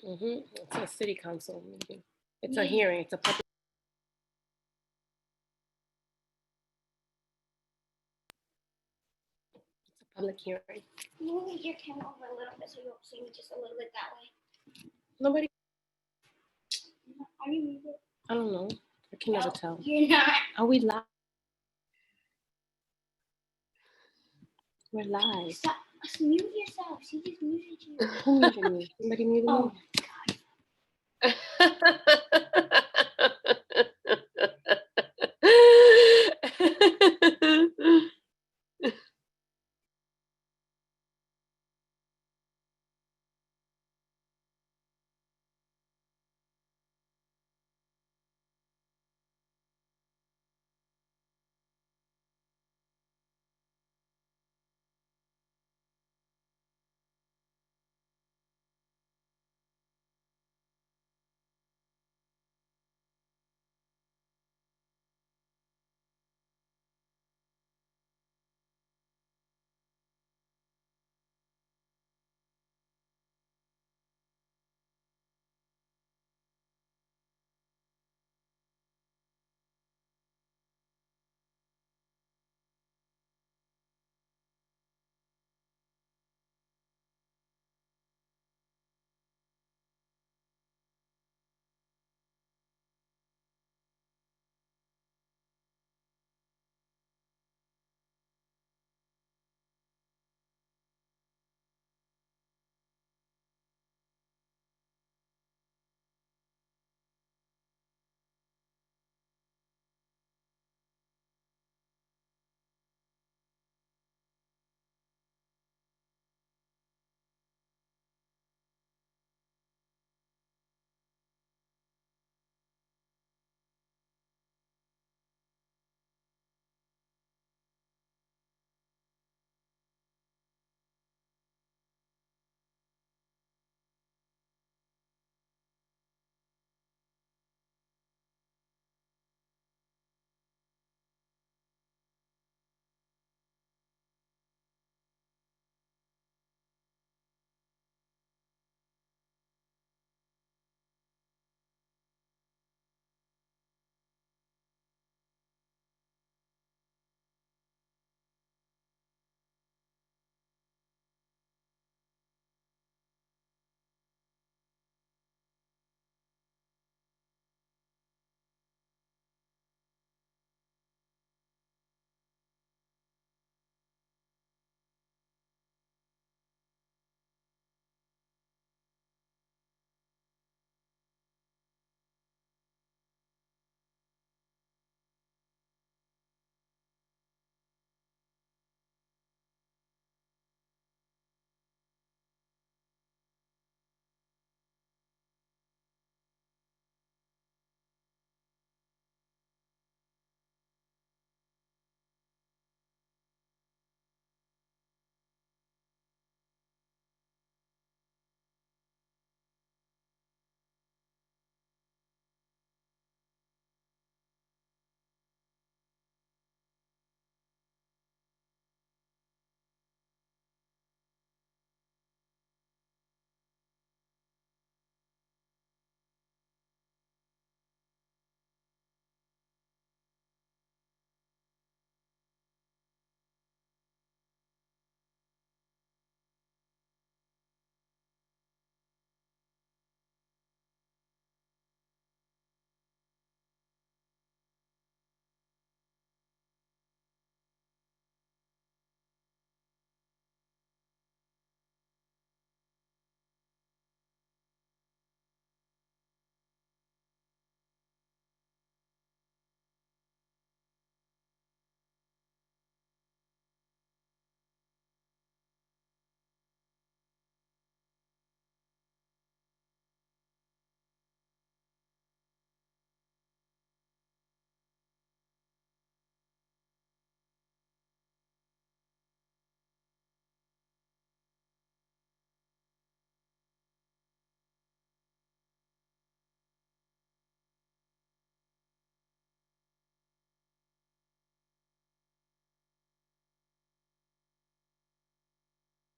It's a city council meeting. It's a hearing. It's a public hearing. Move your camera over a little bit so you'll see me just a little bit that way. Nobody. Are you moving? I don't know. I can never tell. You're not. Are we live? We're live. Stop. Mute yourself. She just muted you. Who muted me? Somebody muted Oh,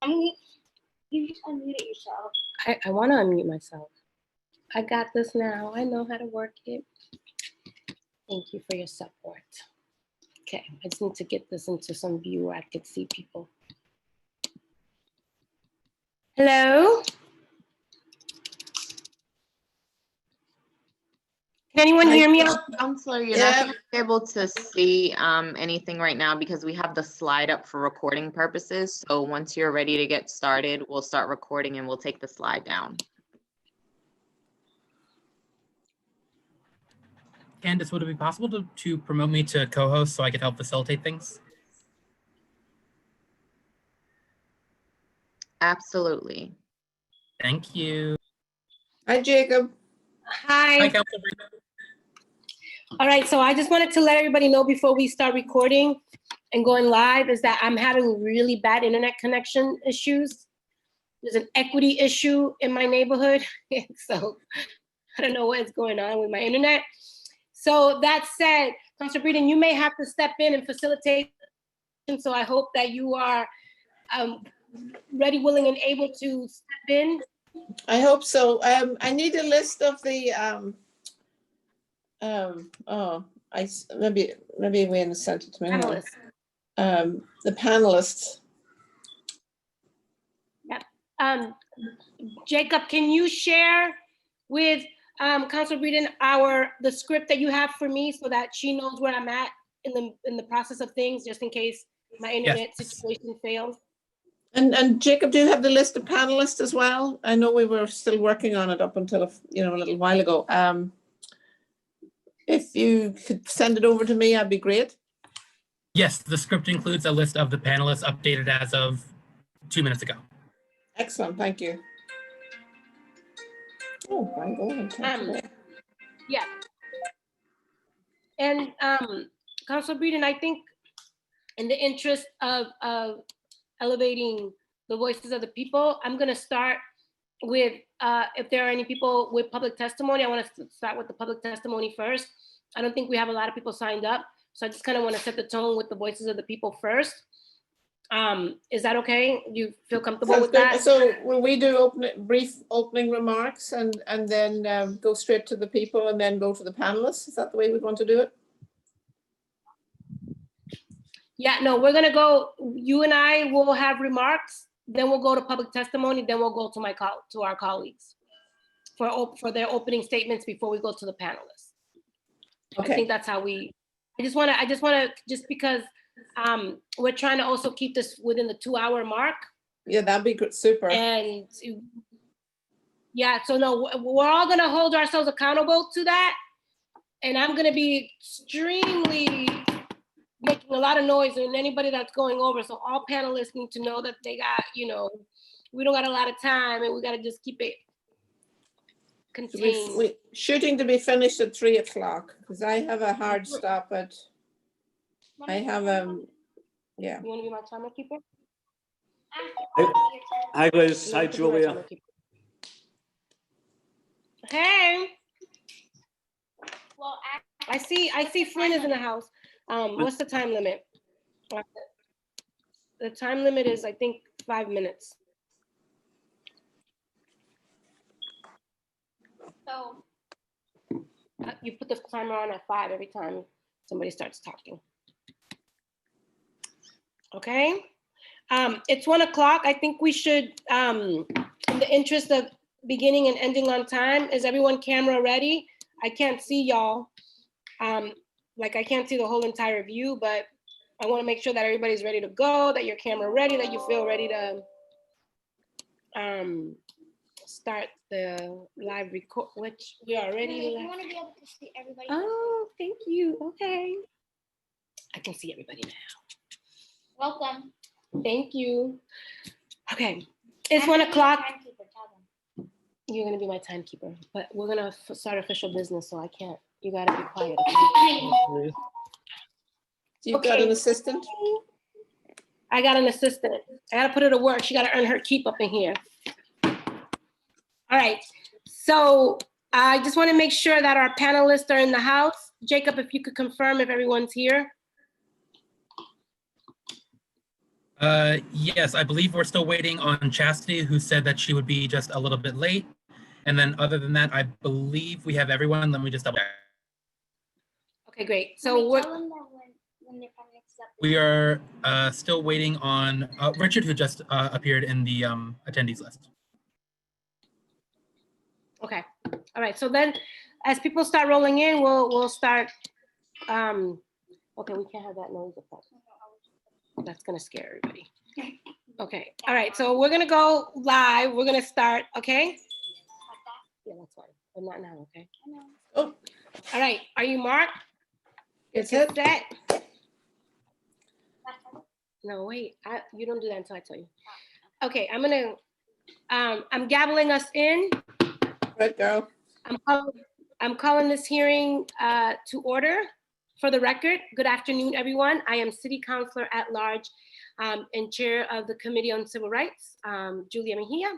me? You just unmuted yourself. I want to unmute myself. I got this now. I know how to work it. Thank you for your support. Okay, I just need to get this into some view where I could see people. Hello? Can anyone hear me? Counselor, you're Yeah. not gonna be able to see anything right now because we have the slide up for recording purposes. So once you're ready to get started, we'll start recording and we'll take the slide down. Candace, would it be possible to promote me to co-host so I could help facilitate things? Absolutely. Thank you. Hi, Jacob. Hi, Hi. Counselor. All right, so I just wanted to let everybody know before we start recording and going live is that I'm having really bad internet connection issues. There's an equity issue in my neighborhood, so I don't know what is going on with my internet. So that said, Councilor Breeden, you may have to step in and facilitate. So I hope that you are ready, willing, and able to step in. I hope so. I need a list of the, maybe Wayne sent it to me. Hold on. Panelists. The panelists. Jacob, can you share with Councilor Breeden the script that you have for me so that she knows where I'm at in the process of things, just in case my internet situation fails? And Jacob, do you have the list of panelists as well? I know we were still working on it up until, a little while ago. If you could send it over to me, that'd be great. Yes, the script includes a list of the panelists updated as of 2 minutes ago. Excellent, thank you. Oh, my God. Yeah. And Councilor Breeden, I think in the interest of elevating the voices of the people, I'm gonna start with, if there are any people with public testimony, I wanna start with the public testimony first. I don't think we have a lot of people signed up, so I just kind of wanna set the tone with the voices of the people first. Is that okay? You feel comfortable Sounds with good. that? So will we do brief opening remarks and then go straight to the people and then go to the panelists? Is that the way we want to do it? Yeah, no, we're gonna go, you and I will have remarks, then we'll go to public testimony, then we'll go to our colleagues for their opening statements before we go to the panelists. I Okay. think that's how I just wanna, just because we're trying to also keep this within the 2-hour mark. Yeah, that'd be good. Super. And yeah, so no, we're all gonna hold ourselves accountable to that. And I'm gonna be extremely making a lot of noise and anybody that's going over. So all panelists need to know that they got, we don't got a lot of time and we gotta just keep it contained. We shooting to be finished at 3 o'clock because I have a hard stop at, yeah. You wanna be my timer keeper? Hi Liz, You hi have to be my Julia. timer keeper. Hey, Well, I see Flynn is in the house. What's the time limit? The time limit is, I think, 5 minutes. so You put the timer on at 5 every time somebody starts talking. Okay, it's 1 o'clock. I think we should, in the interest of beginning and ending on time, is everyone camera ready? I can't see y'all. Like I can't see the whole entire view, but I want to make sure that everybody's ready to go, that your camera ready, that you feel ready to start the live record, which we are if ready. you want to be able to see everybody. Oh, thank you. Okay. I can see everybody now. Welcome. Thank you. Okay, it's I'm 1 gonna be your o'clock. timekeeper, tell them. You're gonna be my timekeeper, but we're gonna start official business, so I can't. You gotta be quiet. You've got an assistant? I got an assistant. I gotta put her to work. She gotta earn her keep up in here. All right, so I just wanna make sure that our panelists are in the house. Jacob, if you could confirm if everyone's here. Yes, I believe we're still waiting on Chastity, who said that she would be just a little bit late. And then other than that, I believe we have everyone. Let me just double check. Okay, great. Can So we we're, tell them that when they're coming to accept the- We are still waiting on Richard, who just appeared in the attendees list. okay. All right. So then as people start rolling in, we'll start. Okay, we can't have that noise effect. That's gonna scare everybody. Okay. All right. So we're gonna go live. We're gonna start. Okay. Like that? Yeah, that's fine. But not now. Okay. I know. Oh, All right. Are you marked? it's Get it. set. That's how- No, wait. You don't do that until I tell you. Okay. I'm gabbling us in. Right, girl. I'm calling this hearing to order. For the record, good afternoon, everyone. I am City Councilor at Large and Chair of the Committee on Civil Rights, Julia Mejia.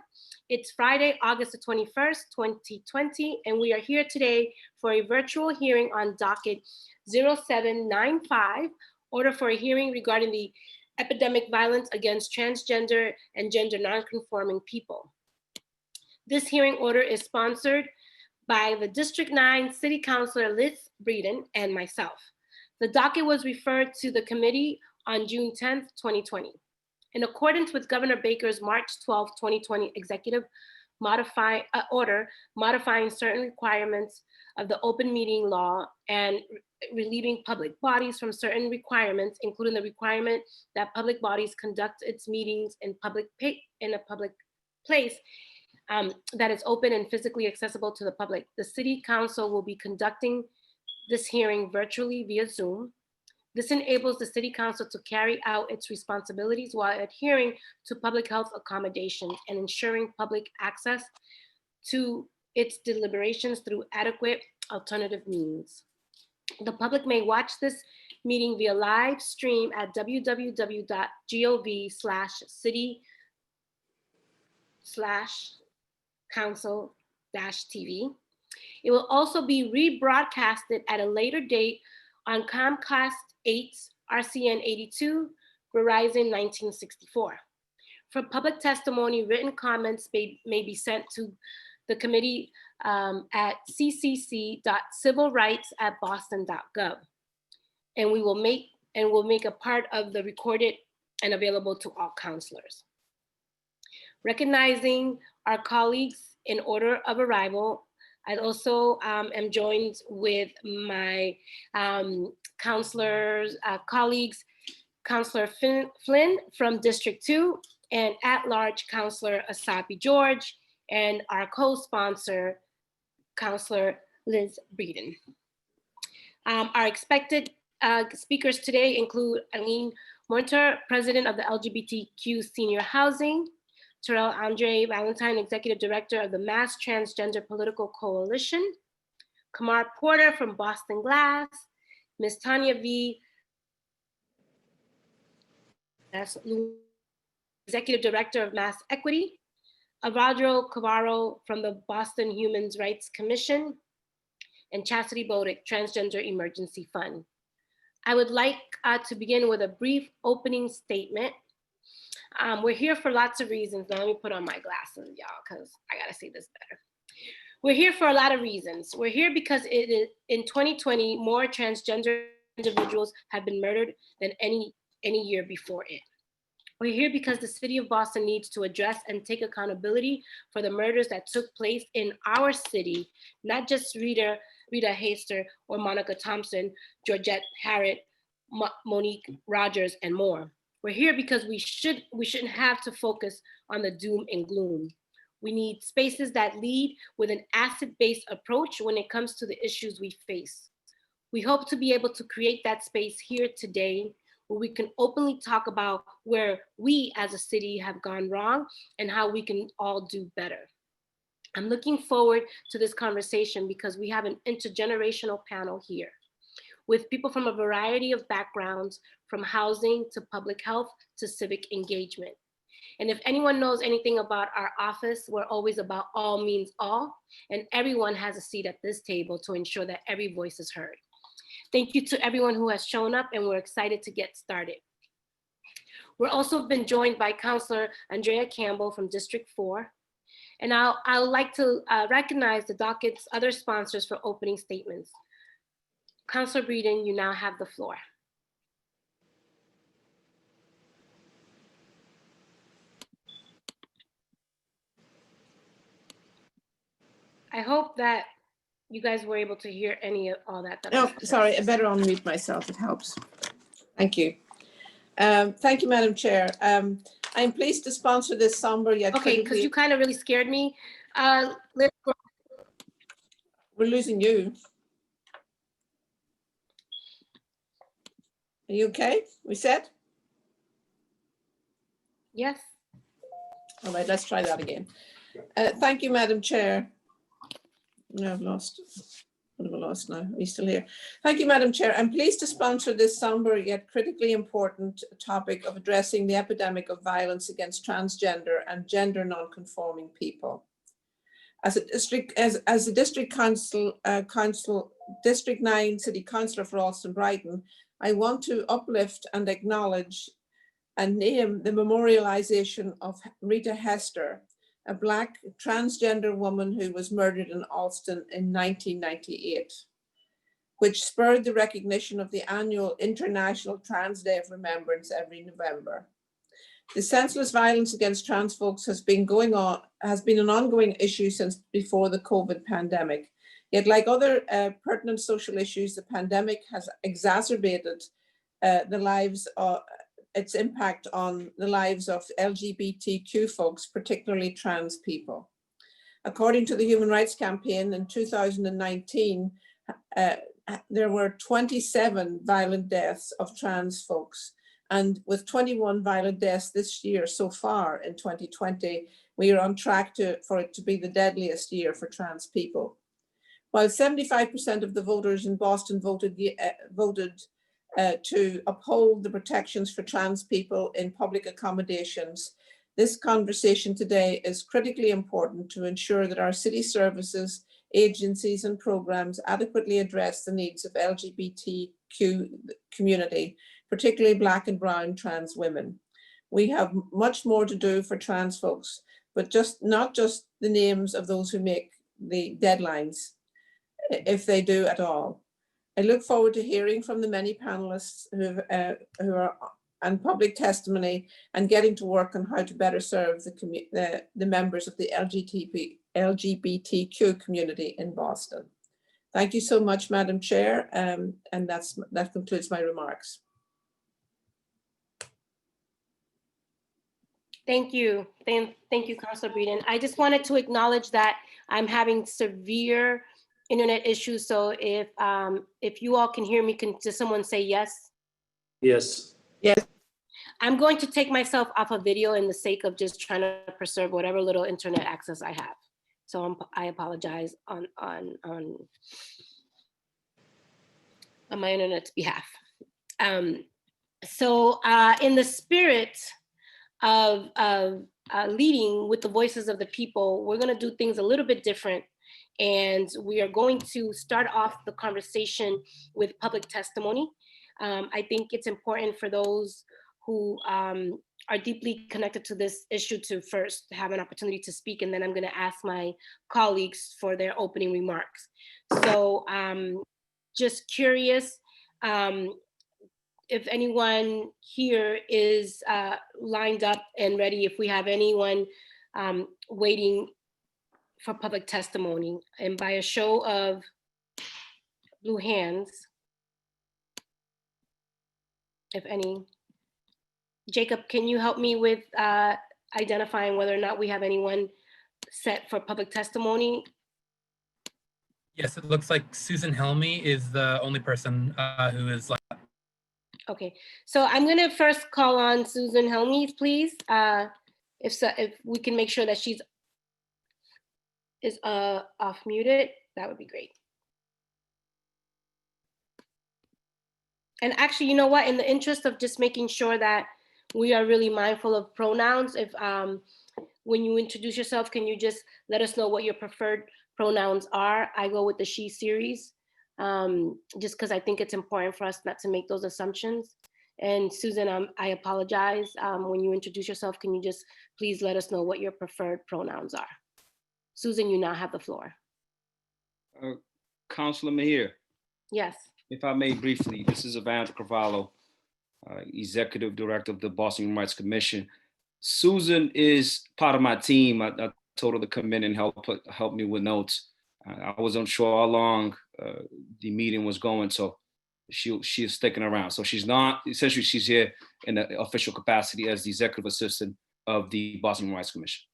It's Friday, August the 21st, 2020, and we are here today for a virtual hearing on docket 0795, order for a hearing regarding the epidemic violence against transgender and gender nonconforming people. This hearing order is sponsored by the District 9 City Councilor Liz Breeden and myself. The docket was referred to the committee on June 10th, 2020. In accordance with Governor Baker's March 12, 2020 executive order modifying certain requirements of the open meeting law and relieving public bodies from certain requirements, including the requirement that public bodies conduct its meetings in a public place that is open and physically accessible to the public. The City Council will be conducting this hearing virtually via Zoom. This enables the City Council to carry out its responsibilities while adhering to public health accommodations and ensuring public access to its deliberations through adequate alternative means. The public may watch this meeting via live stream at www.gov/city/council-TV. It will also be rebroadcasted at a later date on Comcast 8, RCN 82, Verizon 1964. For public testimony, written comments may be sent to the committee at ccc.civilrights@boston.gov. And we'll make a part of the recorded and available to all counselors. Recognizing our colleagues in order of arrival, I also am joined with my colleagues, Councillor Flynn from District 2 and at-large Councillor Asabi George and our co-sponsor, Councillor Liz Breeden. Our expected speakers today include Aline Monter, President of the LGBTQ Senior Housing, Terrell Andre Valentine, Executive Director of the Mass Transgender Political Coalition, Kamar Porter from Boston Glass, Ms. Tanya V. Executive Director of Mass Equity, Avadro Cavarro from the Boston Human Rights Commission, and Chastity Bodick, Transgender Emergency Fund. I would like to begin with a brief opening statement. We're here for lots of reasons. Now let me put on my glasses, y'all, because I gotta see this better. We're here for a lot of reasons. We're here because in 2020, more transgender individuals have been murdered than any year before it. We're here because the city of Boston needs to address and take accountability for the murders that took place in our city, not just Rita Hayster or Monica Thompson, Georgette Harrod, Monique Rogers, and more. We're here because we shouldn't have to focus on the doom and gloom. We need spaces that lead with an asset-based approach when it comes to the issues we face. We hope to be able to create that space here today where we can openly talk about where we as a city have gone wrong and how we can all do better. I'm looking forward to this conversation because we have an intergenerational panel here with people from a variety of backgrounds, from housing to public health to civic engagement. And if anyone knows anything about our office, we're always about all means all, and everyone has a seat at this table to ensure that every voice is heard. Thank you to everyone who has shown up, and we're excited to get started. We're also been joined by Counselor Andrea Campbell from District 4. And I'd like to recognize the docket's other sponsors for opening statements. Counselor Breeden, you now have the floor. I hope that you guys were able to hear any of all that. Oh, sorry, I better unmute myself, it helps. Thank you. Thank you, Madam Chair. I'm pleased to sponsor this somber yet Okay, because you kind of really scared me. We're losing you. Are you okay? We set? Yes. All right, let's try that again. Thank you, Madam Chair. No, I've lost. What have I lost now? Are you still here? Thank you, Madam Chair. I'm pleased to sponsor this somber yet critically important topic of addressing the epidemic of violence against transgender and gender non-conforming people. As a district, as the District Council, District 9 City Councillor for Alston Brighton, I want to uplift and acknowledge and name the memorialization of Rita Hester, a Black transgender woman who was murdered in Alston in 1998, which spurred the recognition of the annual International Trans Day of Remembrance every November. The senseless violence against trans folks has been an ongoing issue since before the COVID pandemic. Yet, like other pertinent social issues, the pandemic has exacerbated its impact on the lives of LGBTQ folks, particularly trans people. According to the Human Rights Campaign in 2019, there were 27 violent deaths of trans folks. And with 21 violent deaths this year so far in 2020, we are on track for it to be the deadliest year for trans people. While 75% of the voters in Boston voted to uphold the protections for trans people in public accommodations, this conversation today is critically important to ensure that our city services, agencies and programs adequately address the needs of LGBTQ community, particularly Black and brown trans women. We have much more to do for trans folks, but not just the names of those who make the deadlines, if they do at all. I look forward to hearing from the many panelists who are on public testimony and getting to work on how to better serve the members of the LGBTQ community in Boston. Thank you so much, Madam Chair, and that concludes my remarks. Thank you. Thank you, Councilor Breeden. I just wanted to acknowledge that I'm having severe internet issues. So if you all can hear me, can just someone say yes? Yes. Yes. I'm going to take myself off of video in the sake of just trying to preserve whatever little internet access I have. So I apologize on my internet's behalf. So in the spirit of leading with the voices of the people, we're going to do things a little bit different. And we are going to start off the conversation with public testimony. I think it's important for those who are deeply connected to this issue to first have an opportunity to speak, and then I'm going to ask my colleagues for their opening remarks. So just curious if anyone here is lined up and ready, if we have anyone waiting for public testimony, and by a show of blue hands, if any. Jacob, can you help me with identifying whether or not we have anyone set for public testimony? Yes, it looks like Susan Helmy is the only person who is like. Okay, so I'm gonna first call on Susan Helmy, please. If we can make sure that she's off muted, that would be great. And actually, you know what? In the interest of just making sure that we are really mindful of pronouns, if when you introduce yourself, can you just let us know what your preferred pronouns are? I go with the she series, just because I think it's important for us not to make those assumptions. And Susan, I apologize. When you introduce yourself, can you just please let us know what your preferred pronouns are? Susan, you now have the floor. Councilor Mahir, Yes. if I may briefly, this is Evander Carvalho, Executive Director of the Boston Human Rights Commission. Susan is part of my team. I told her to come in and help me with notes. I was unsure how long the meeting was going, so she is sticking around. So she's not, essentially she's here in the official capacity as the Executive Assistant of the Boston Human Rights Commission.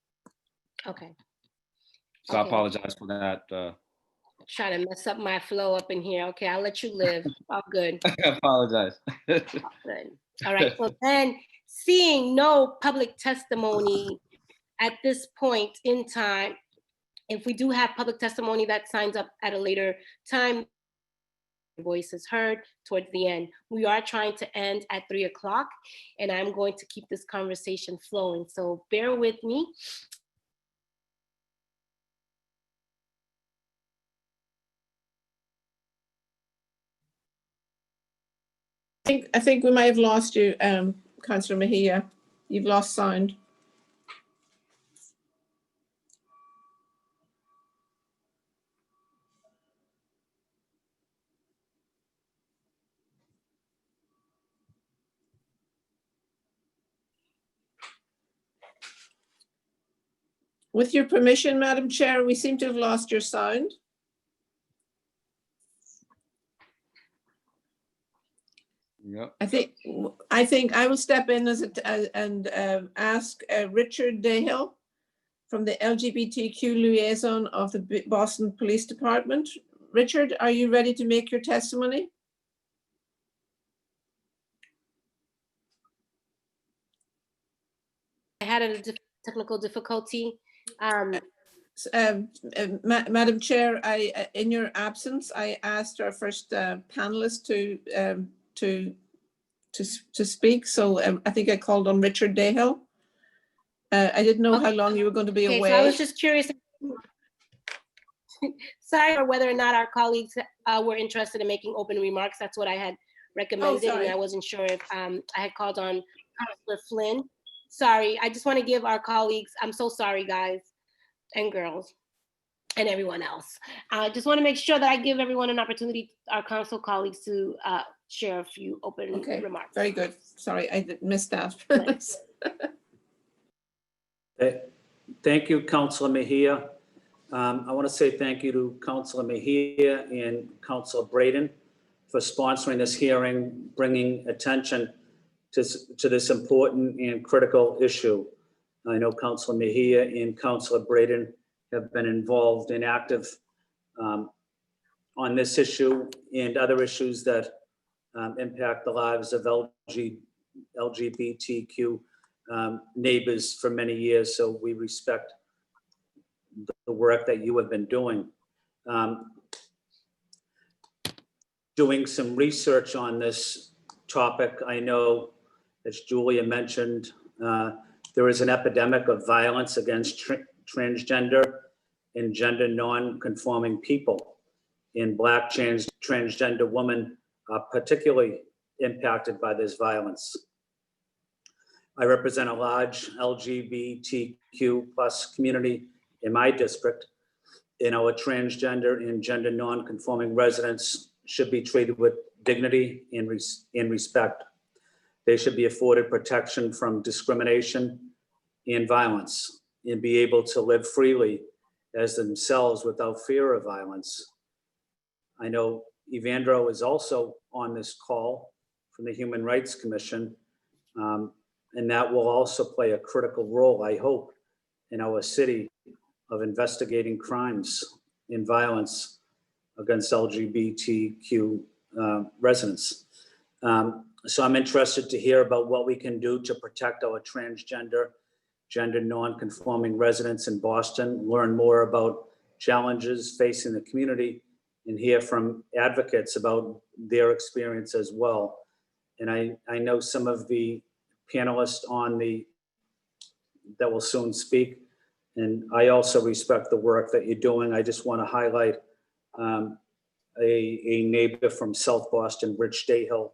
Okay. So I Okay. apologize for that. Trying to mess up my flow up in here. Okay, I'll let you live. All good. I apologize. Good. All right. So then, seeing no public testimony at this point in time, if we do have public testimony that signs up at a later time, voice is heard towards the end. We are trying to end at 3 o'clock, and I'm going to keep this conversation flowing. So bear with me. I think we might have lost you, Councillor Mejia. You've lost sound. With your permission, Madam Chair, we seem to have lost your sound. Yep. I think I will step in and ask Richard Dahill from the LGBTQ liaison of the Boston Police Department. Richard, are you ready to make your testimony? I had a technical difficulty. Madam Chair, in your absence, I asked our first panelist to speak. So I think I called on Richard Dahill. I didn't know how long you were going to be Okay, away. so I was just curious. Sorry, or whether or not our colleagues were interested in making open remarks. That's what I had recommended, and I wasn't sure if I had called on Councilor Flynn. Sorry, I just want to give our colleagues, I'm so sorry, guys and girls and everyone else. I just want to make sure that I give everyone an opportunity, our council colleagues, to share a few open remarks. Very good. Sorry, I missed that. Thank you, Councilor Mejia. I want to say thank you to Councilor Mejia and Councilor Braden for sponsoring this hearing, bringing attention to this important and critical issue. I know Councilor Mejia and Councilor Braden have been involved and active on this issue and other issues that impact the lives of LGBTQ neighbors for many years. So we respect the work that you have been doing. Doing some research on this topic, I know, as Julia mentioned, there is an epidemic of violence against transgender and gender non-conforming people. And Black transgender women are particularly impacted by this violence. I represent a large LGBTQ plus community in my district, and our transgender and gender non-conforming residents should be treated with dignity and respect. They should be afforded protection from discrimination and violence and be able to live freely as themselves without fear of violence. I know Evandro is also on this call from the Human Rights Commission, and that will also play a critical role, I hope, in our city of investigating crimes and violence against LGBTQ residents. So I'm interested to hear about what we can do to protect our transgender, gender non-conforming residents in Boston, learn more about challenges facing the community, and hear from advocates about their experience as well. And I know some of the panelists that will soon speak, and I also respect the work that you're doing. I just want to highlight a neighbor from South Boston, Rich Dahill,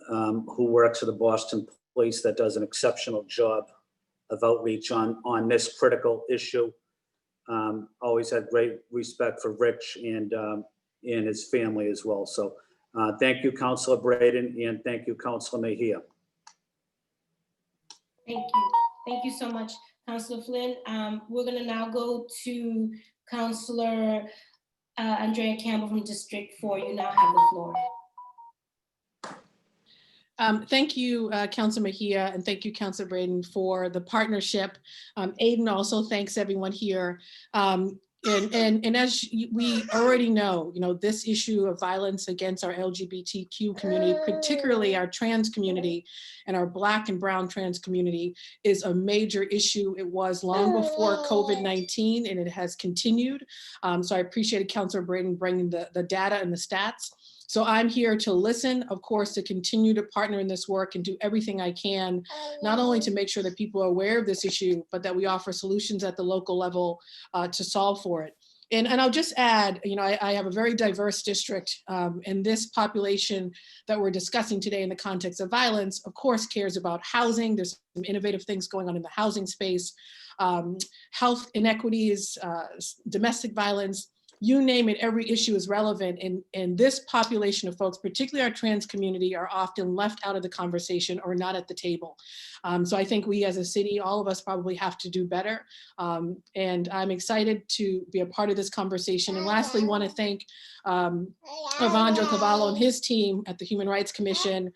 who works at the Boston Police that does an exceptional job of outreach on this critical issue. Always had great respect for Rich and his family as well. So thank you, Councilor Braden, and thank you, Councilor Mejia. Thank you. Thank you so much, Councilor Flynn. We're gonna now go to Councilor Andrea Campbell from District 4. You now have the floor. Thank you, Councilor Mejia, and thank you, Councilor Braden, for the partnership. Aiden also thanks everyone here. And as we already know, this issue of violence against our LGBTQ community, particularly our trans community and our Black and Brown trans community, is a major issue. It was long before COVID-19, and it has continued. So I appreciated Councilor Braden bringing the data and the stats. So I'm here to listen, of course, to continue to partner in this work and do everything I can, not only to make sure that people are aware of this issue, but that we offer solutions at the local level to solve for it. And I'll just add, I have a very diverse district, and this population that we're discussing today in the context of violence, of course, cares about housing. There's some innovative things going on in the housing space, health inequities, domestic violence. You name it, every issue is relevant. And this population of folks, particularly our trans community, are often left out of the conversation or not at the table. So I think we as a city, all of us probably have to do better. And I'm excited to be a part of this conversation. And lastly, want to thank Evandro Cavallo and his team at the Human Rights Commission.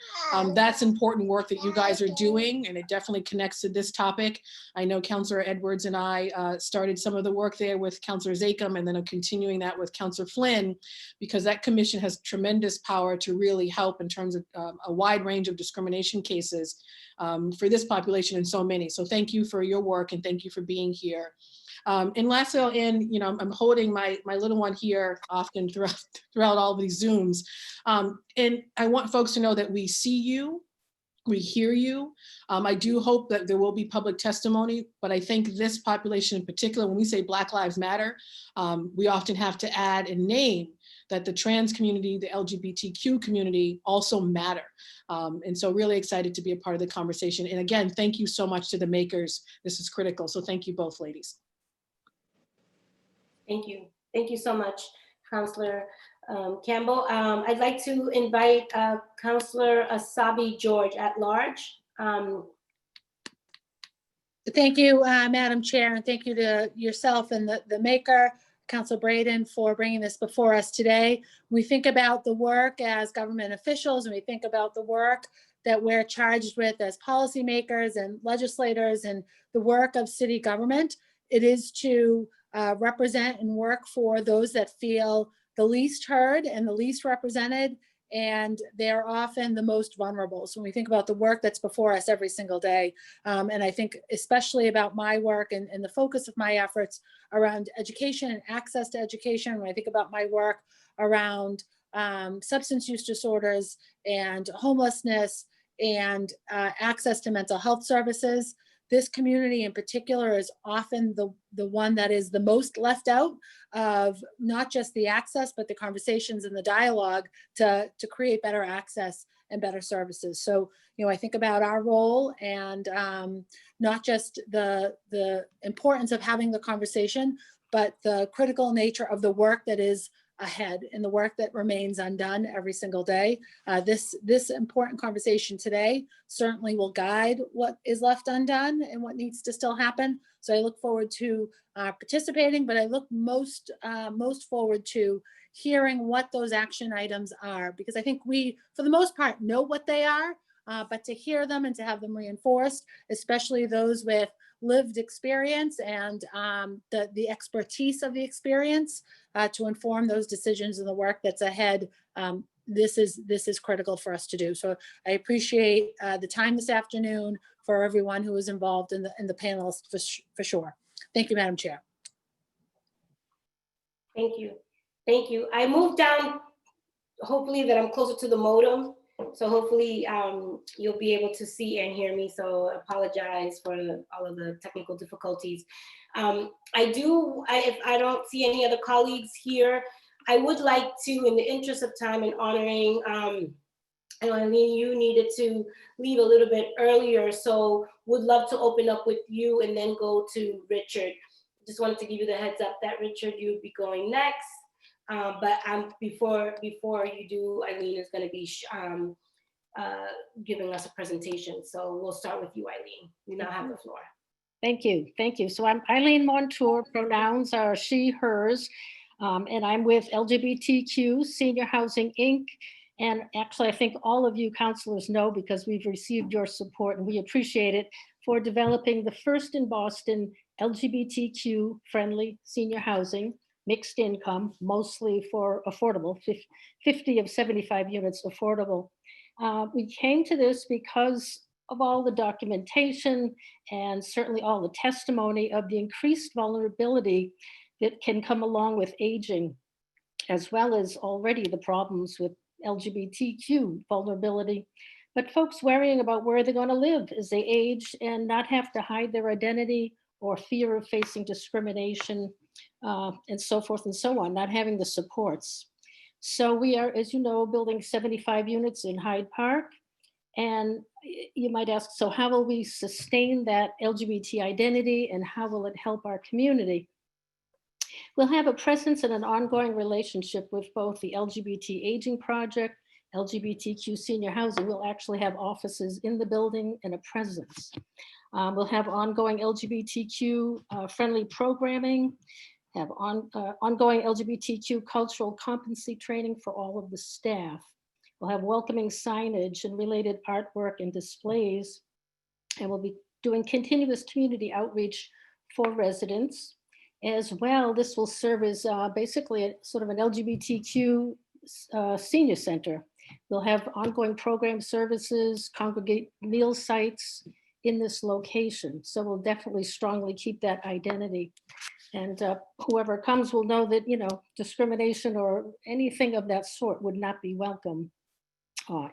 That's important work that you guys are doing, and it definitely connects to this topic. I know Councilor Edwards and I started some of the work there with Councilor Zakem, and then I'm continuing that with Councilor Flynn, because that commission has tremendous power to really help in terms of a wide range of discrimination cases for this population and so many. So thank you for your work, and thank you for being here. And lastly, I'll end, I'm holding my little one here often throughout all of these Zooms. And I want folks to know that we see you, we hear you. I do hope that there will be public testimony, but I think this population in particular, when we say Black Lives Matter, we often have to add and name that the trans community, the LGBTQ community also matter. And so really excited to be a part of the conversation. And again, thank you so much to the makers. This is critical. So thank you both, ladies. Thank you. Thank you so much, Councilor Campbell. I'd like to invite Councilor Asabi George at large. Thank you, Madam Chair, and thank you to yourself and the maker, Councilor Braden, for bringing this before us today. We think about the work as government officials, and we think about the work that we're charged with as policymakers and legislators, and the work of city government. It is to represent and work for those that feel the least heard and the least represented, and they're often the most vulnerable. So when we think about the work that's before us every single day, and I think especially about my work and the focus of my efforts around education and access to education, when I think about my work around substance use disorders and homelessness and access to mental health services, this community in particular is often the one that is the most left out of not just the access, but the conversations and the dialogue to create better access and better services. So, I think about our role and not just the importance of having the conversation, but the critical nature of the work that is ahead and the work that remains undone every single day. This important conversation today certainly will guide what is left undone and what needs to still happen. So I look forward to participating, but I look most forward to hearing what those action items are, because I think we, for the most part, know what they are, but to hear them and to have them reinforced, especially those with lived experience and the expertise of the experience to inform those decisions and the work that's ahead. This is critical for us to do. So I appreciate the time this afternoon for everyone who was involved in the panelists for sure. Thank you, Madam Chair. Thank you. Thank you. I moved down, hopefully that I'm closer to the modem. So hopefully you'll be able to see and hear me. So I apologize for all of the technical difficulties. If I don't see any other colleagues here, I would like to, in the interest of time and honoring And Eileen, you needed to leave a little bit earlier, so would love to open up with you and then go to Richard. Just wanted to give you the heads up that Richard, you'd be going next. But before you do, Eileen is going to be giving us a presentation. So we'll start with you, Eileen. You now have the floor. Thank you. Thank you. So I'm Eileen Montour. Pronouns are she, hers. And I'm with LGBTQ Senior Housing, Inc. And actually, I think all of you counselors know, because we've received your support and we appreciate it, for developing the first in Boston LGBTQ friendly senior housing, mixed income, mostly for affordable, 50 of 75 units affordable. We came to this because of all the documentation and certainly all the testimony of the increased vulnerability that can come along with aging, as well as already the problems with LGBTQ vulnerability, but folks worrying about where they're going to live as they age and not have to hide their identity or fear of facing discrimination and so forth and so on, not having the supports. So we are, as you know, building 75 units in Hyde Park. And you might ask, so how will we sustain that LGBT identity and how will it help our community? We'll have a presence and an ongoing relationship with both the LGBT Aging Project, LGBTQ Senior Housing. We'll actually have offices in the building and a presence. We'll have ongoing LGBTQ friendly programming, have ongoing LGBTQ cultural competency training for all of the staff. We'll have welcoming signage and related artwork and displays. And we'll be doing continuous community outreach for residents. As well, this will serve as basically a sort of an LGBTQ senior center. We'll have ongoing program services, congregate meal sites in this location. So we'll definitely strongly keep that identity. And whoever comes will know that, you know, discrimination or anything of that sort would not be welcome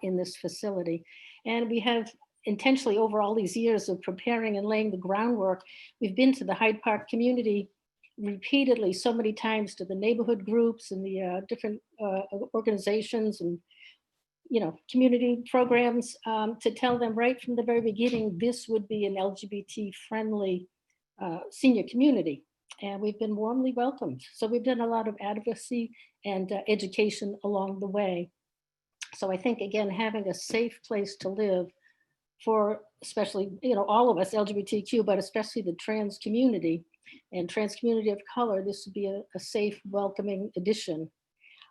in this facility. And we have intentionally, over all these years of preparing and laying the groundwork, we've been to the Hyde Park community repeatedly, so many times, to the neighborhood groups and the different organizations and, you know, community programs to tell them right from the very beginning, this would be an LGBT friendly senior community. And we've been warmly welcomed. So we've done a lot of advocacy and education along the way. So I think, again, having a safe place to live for especially, you know, all of us LGBTQ, but especially the trans community and trans community of color, this would be a safe, welcoming addition.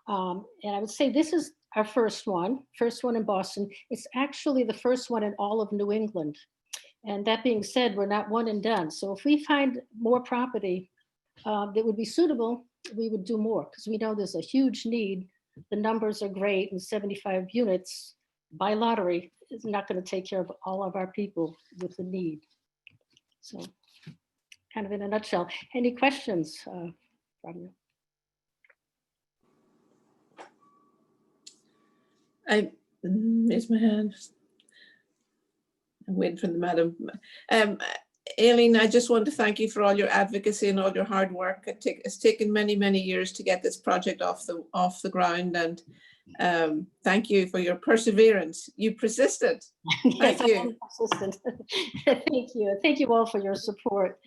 And I would say this is our first one in Boston. It's actually the first one in all of New England. And that being said, we're not one and done. So if we find more property that would be suitable, we would do more, because we know there's a huge need. The numbers are great, and 75 units by lottery is not going to take care of all of our people with the need. So kind of in a nutshell. Any questions from you? I raise my hand. I'm waiting for the madam. Aileen, I just want to thank you for all your advocacy and all your hard work. It's taken many, many years to get this project off the ground, and thank you for your perseverance. You persisted. Yes, Thank you. I am persistent. Thank you. Thank you all for your support.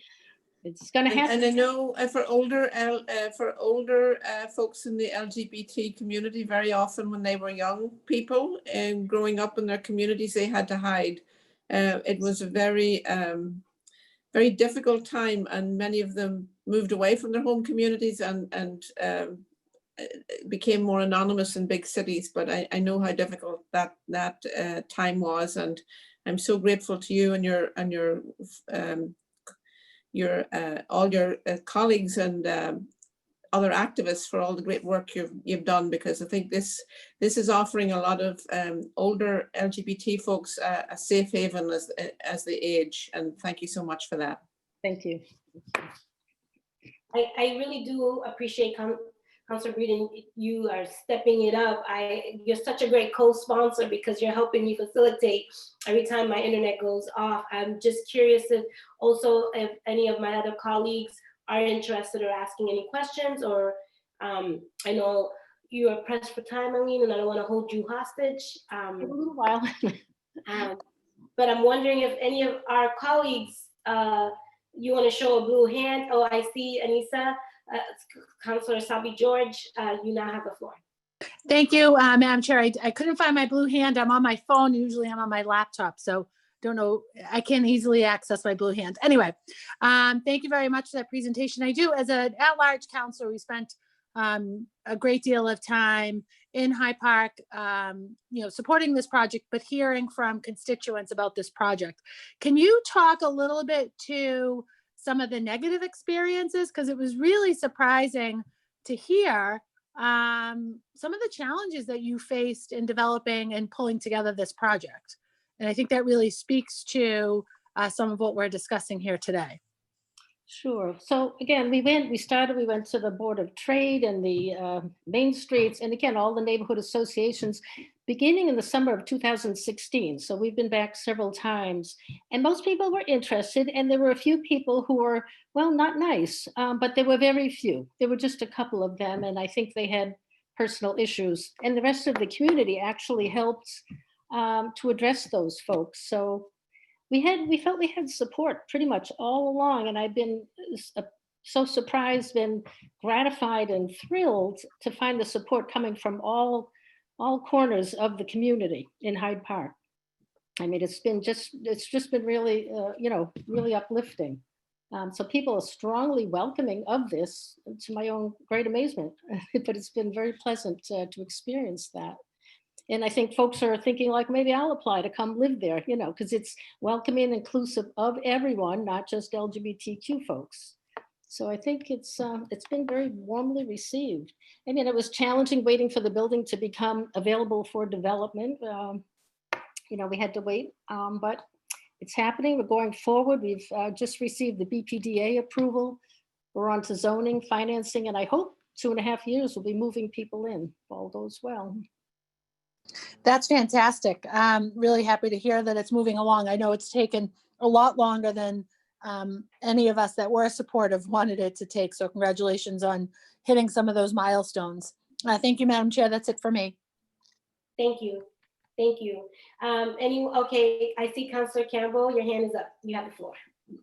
It's going to happen. And I know for older folks in the LGBT community, very often when they were young people and growing up in their communities, they had to hide. It was a very difficult time, and many of them moved away from their home communities and became more anonymous in big cities. But I know how difficult that time was, and I'm so grateful to you and your all your colleagues and other activists for all the great work you've done, because I think this is offering a lot of older LGBT folks a safe haven as they age, and thank you so much for that. Thank you. I really do appreciate Councilor Breeden, you are stepping it up. You're such a great co-sponsor because you're helping me facilitate every time my internet goes off. I'm just curious if any of my other colleagues are interested or asking any questions, or I know you are pressed for time, Aline, and I don't want to hold you hostage. A little while. But I'm wondering if any of our colleagues, you want to show a blue hand? Oh, I see Anissa, Councilor Sabi George, you now have the floor. Thank you, Madam Chair. I couldn't find my blue hand. I'm on my phone. Usually I'm on my laptop, so don't know. I can't easily access my blue hand. Anyway, thank you very much for that presentation. I do, as an at-large counselor, we spent a great deal of time in Hyde Park, supporting this project, but hearing from constituents about this project. Can you talk a little bit to some of the negative experiences? Because it was really surprising to hear some of the challenges that you faced in developing and pulling together this project. And I think that really speaks to some of what we're discussing here today. Sure. So again, we went to the Board of Trade and the main streets, and again, all the neighborhood associations beginning in the summer of 2016. So we've been back several times, and most people were interested, and there were a few people who were, well, not nice, but there were very few. There were just a couple of them, and I think they had personal issues, and the rest of the community actually helped to address those folks. So we felt we had support pretty much all along, and I've been so surprised, been gratified and thrilled to find the support coming from all corners of the community in Hyde Park. I mean, it's just been really, really uplifting. So people are strongly welcoming of this, to my own great amazement, but it's been very pleasant to experience that. And I think folks are thinking like, maybe I'll apply to come live there, because it's welcoming and inclusive of everyone, not just LGBTQ folks. So I think it's been very warmly received. I mean, it was challenging waiting for the building to become available for development. We had to wait, but it's happening. We're going forward. We've just received the BPDA approval. We're on to zoning, financing, and I hope 2.5 years we'll be moving people in, if all goes well. That's fantastic. I'm really happy to hear that it's moving along. I know it's taken a lot longer than any of us that were supportive wanted it to take. So congratulations on hitting some of those milestones. Thank you, Madam Chair. That's it for me. Thank you. Thank you. Okay, I see Councilor Campbell, your hand is up. You have the floor.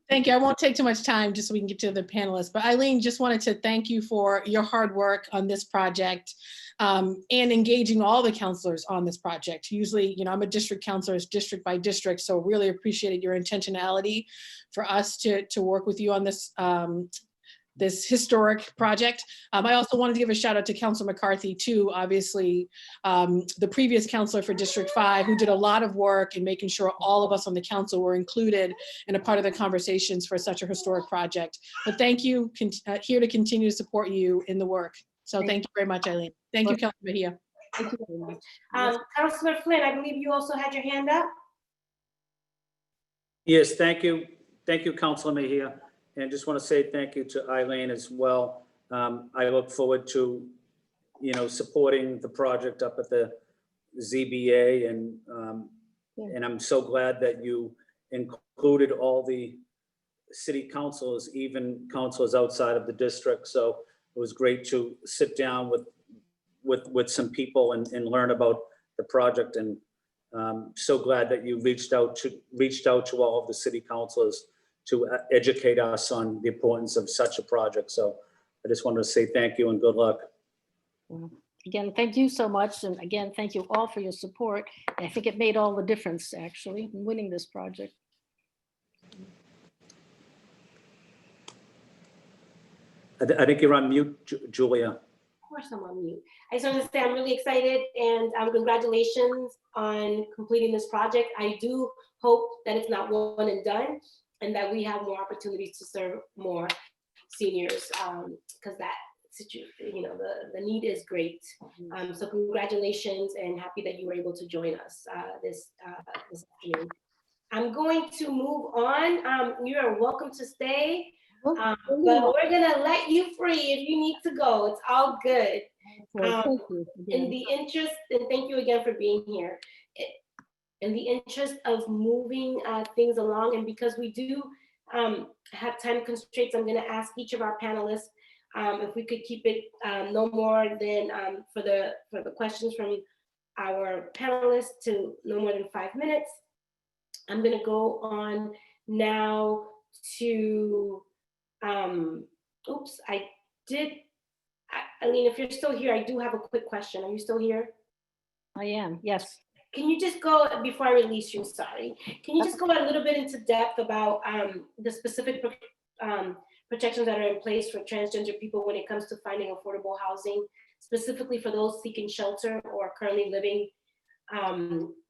Thank you. I won't take too much time just so we can get to the panelists, but Eileen, just wanted to thank you for your hard work on this project and engaging all the counselors on this project. Usually, I'm a district counselor, it's district by district, so really appreciated your intentionality for us to work with you on this this historic project. I also wanted to give a shout out to Councilor McCarthy too, obviously the previous counselor for District 5, who did a lot of work in making sure all of us on the council were included and a part of the conversations for such a historic project. But thank you, here to continue to support you in the work. So thank you very much, Eileen. Thank you, Councilor Mejia. Thank you very much. Councilor Flynn, I believe you also had your hand up. Yes, thank you. Thank you, Councilor Mejia. And just want to say thank you to Eileen as well. I look forward to, supporting the project up at the ZBA, and I'm so glad that you included all the city councilors, even councilors outside of the district. So it was great to sit down with some people and learn about the project. And so glad that you reached out to all of the city councilors to educate us on the importance of such a project. So I just wanted to say thank you and good luck. Again, thank you so much. And again, thank you all for your support. I think it made all the difference actually in winning this project. I think you're on mute, Julia. Of course I'm on mute. I just want to say I'm really excited and congratulations on completing this project. I do hope that it's not one and done, and that we have more opportunities to serve more seniors, because that the need is great. So congratulations, and happy that you were able to join us this afternoon. I'm going to move on. You are welcome to stay, but we're gonna let you free if you need to go. It's all good. Thank you in the interest, and thank you again for being here. In the interest of moving things along, and because we do have time constraints, I'm going to ask each of our panelists If we could keep it no more than, for the questions from our panelists, to no more than 5 minutes. I'm gonna go on now to, oops, Aline, if you're still here, I do have a quick question. Are you still here? I am, yes. Can you just go, before I release you, sorry, can you just go a little bit into depth about the specific protections that are in place for transgender people when it comes to finding affordable housing, specifically for those seeking shelter or currently living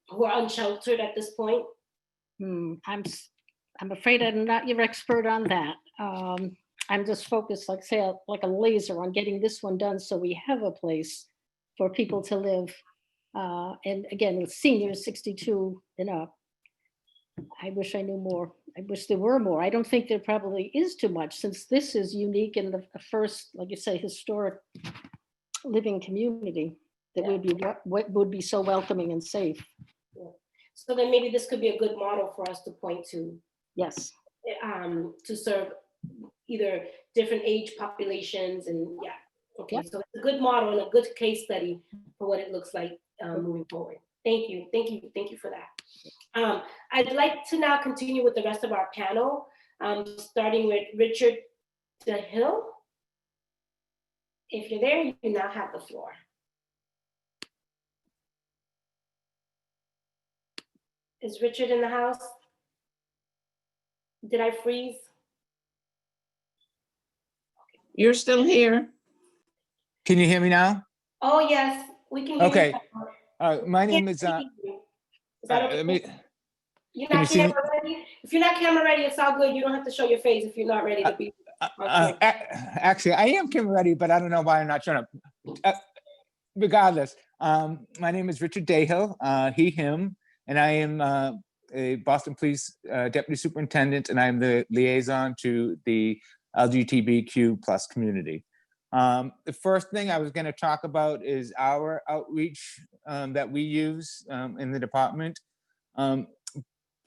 who are unsheltered at this point? I'm afraid I'm not your expert on that. I'm just focused, like say, like a laser on getting this one done so we have a place for people to live. And again, with seniors 62 and up. I wish I knew more. I wish there were more. I don't think there probably is too much, since this is unique in the first, like you say, historic living community that would be so welcoming and safe. Yeah. So then maybe this could be a good model for us to point to. Yes. To serve either different age populations and yeah. Okay, Yep. so it's a good model and a good case study for what it looks like moving forward. Thank you for that. I'd like to now continue with the rest of our panel, starting with Richard DeHill. If you're there, you now have the floor. Is Richard in the house? Did I freeze? You're still here. Can you hear me now? Oh, yes, we can hear Okay. you. My name is, Is that okay? You're can you not see me? camera ready? If you're not camera ready, it's all good. You don't have to show your face if you're not ready to be. Actually, I am camera ready, but I don't know why I'm not showing up. Regardless, my name is Richard Dahill, he, him, and I am a Boston Police Deputy Superintendent, and I'm the liaison to the LGBTQ plus community. The first thing I was going to talk about is our outreach that we use in the department.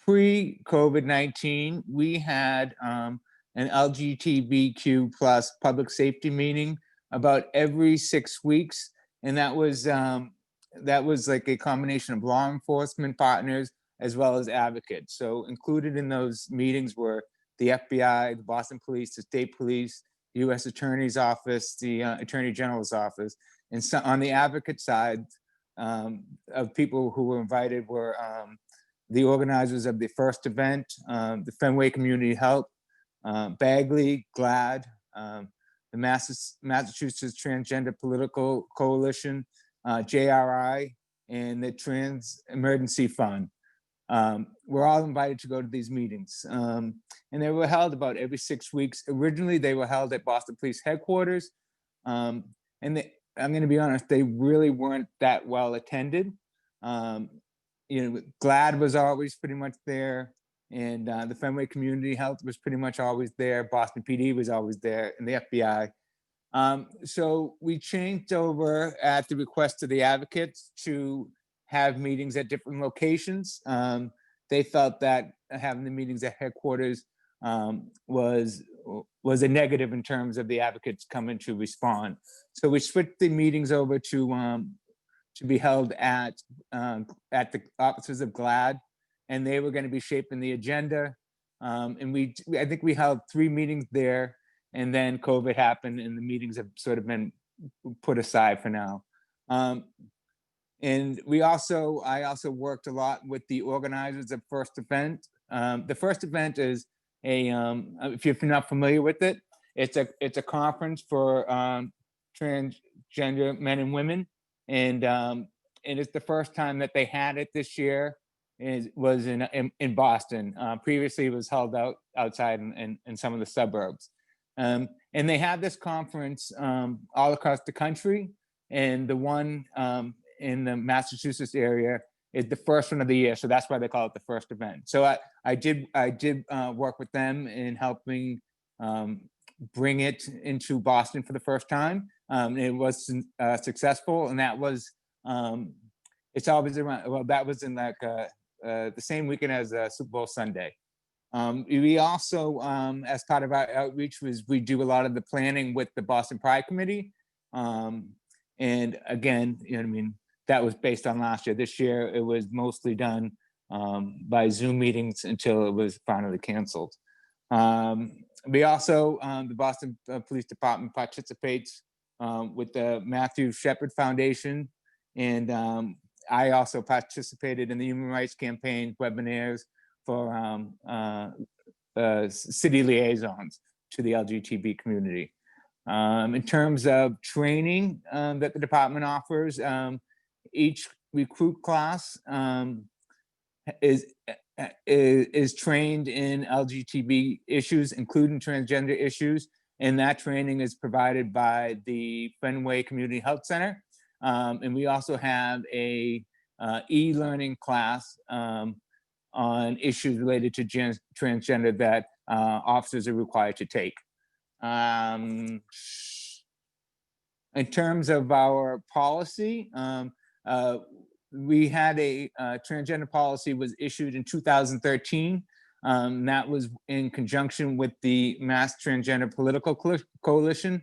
Pre-COVID-19, we had an LGBTQ plus public safety meeting about every 6 weeks, and that was like a combination of law enforcement partners as well as advocates. So included in those meetings were the FBI, the Boston Police, the State Police, the U.S. Attorney's Office, the Attorney General's Office. And so on the advocate side of people who were invited were the organizers of the first event, the Fenway Community Health, Bagley, GLAD, the Massachusetts Transgender Political Coalition, JRI, and the Trans Emergency Fund. We're all invited to go to these meetings. And they were held about every 6 weeks. Originally, they were held at Boston Police headquarters. And I'm gonna be honest, they really weren't that well attended. GLAD was always pretty much there, and the Fenway Community Health was pretty much always there. Boston PD was always there, and the FBI. So we changed over at the request of the advocates to have meetings at different locations. They felt that having the meetings at headquarters was a negative in terms of the advocates coming to respond. So we switched the meetings over to be held at the offices of GLAD, and they were going to be shaping the agenda. And I think we held 3 meetings there, and then COVID happened, and the meetings have sort of been put aside for now. And I also worked a lot with the organizers of First Event. The First Event is if you're not familiar with it, it's a conference for transgender men and women, and it's the first time that they had it this year. It was in Boston. Previously, it was held outside in some of the suburbs. And they had this conference all across the country, and the one in the Massachusetts area is the first one of the year, so that's why they call it the First Event. So I did work with them in helping bring it into Boston for the first time. It was successful, and that was it's always around. Well, that was in like the same weekend as Super Bowl Sunday. We also, as part of our outreach, we do a lot of the planning with the Boston Pride Committee. And again, you know what I mean, that was based on last year. This year, it was mostly done by Zoom meetings until it was finally canceled. We also, the Boston Police Department participates with the Matthew Shepard Foundation. And I also participated in the Human Rights Campaign webinars for city liaisons to the LGBT community. In terms of training that the department offers, each recruit class is trained in LGBT issues, including transgender issues, and that training is provided by the Fenway Community Health Center. And we also have a e-learning class on issues related to transgender that officers are required to take. In terms of our policy, we had a transgender policy was issued in 2013. That was in conjunction with the Mass Transgender Political Coalition.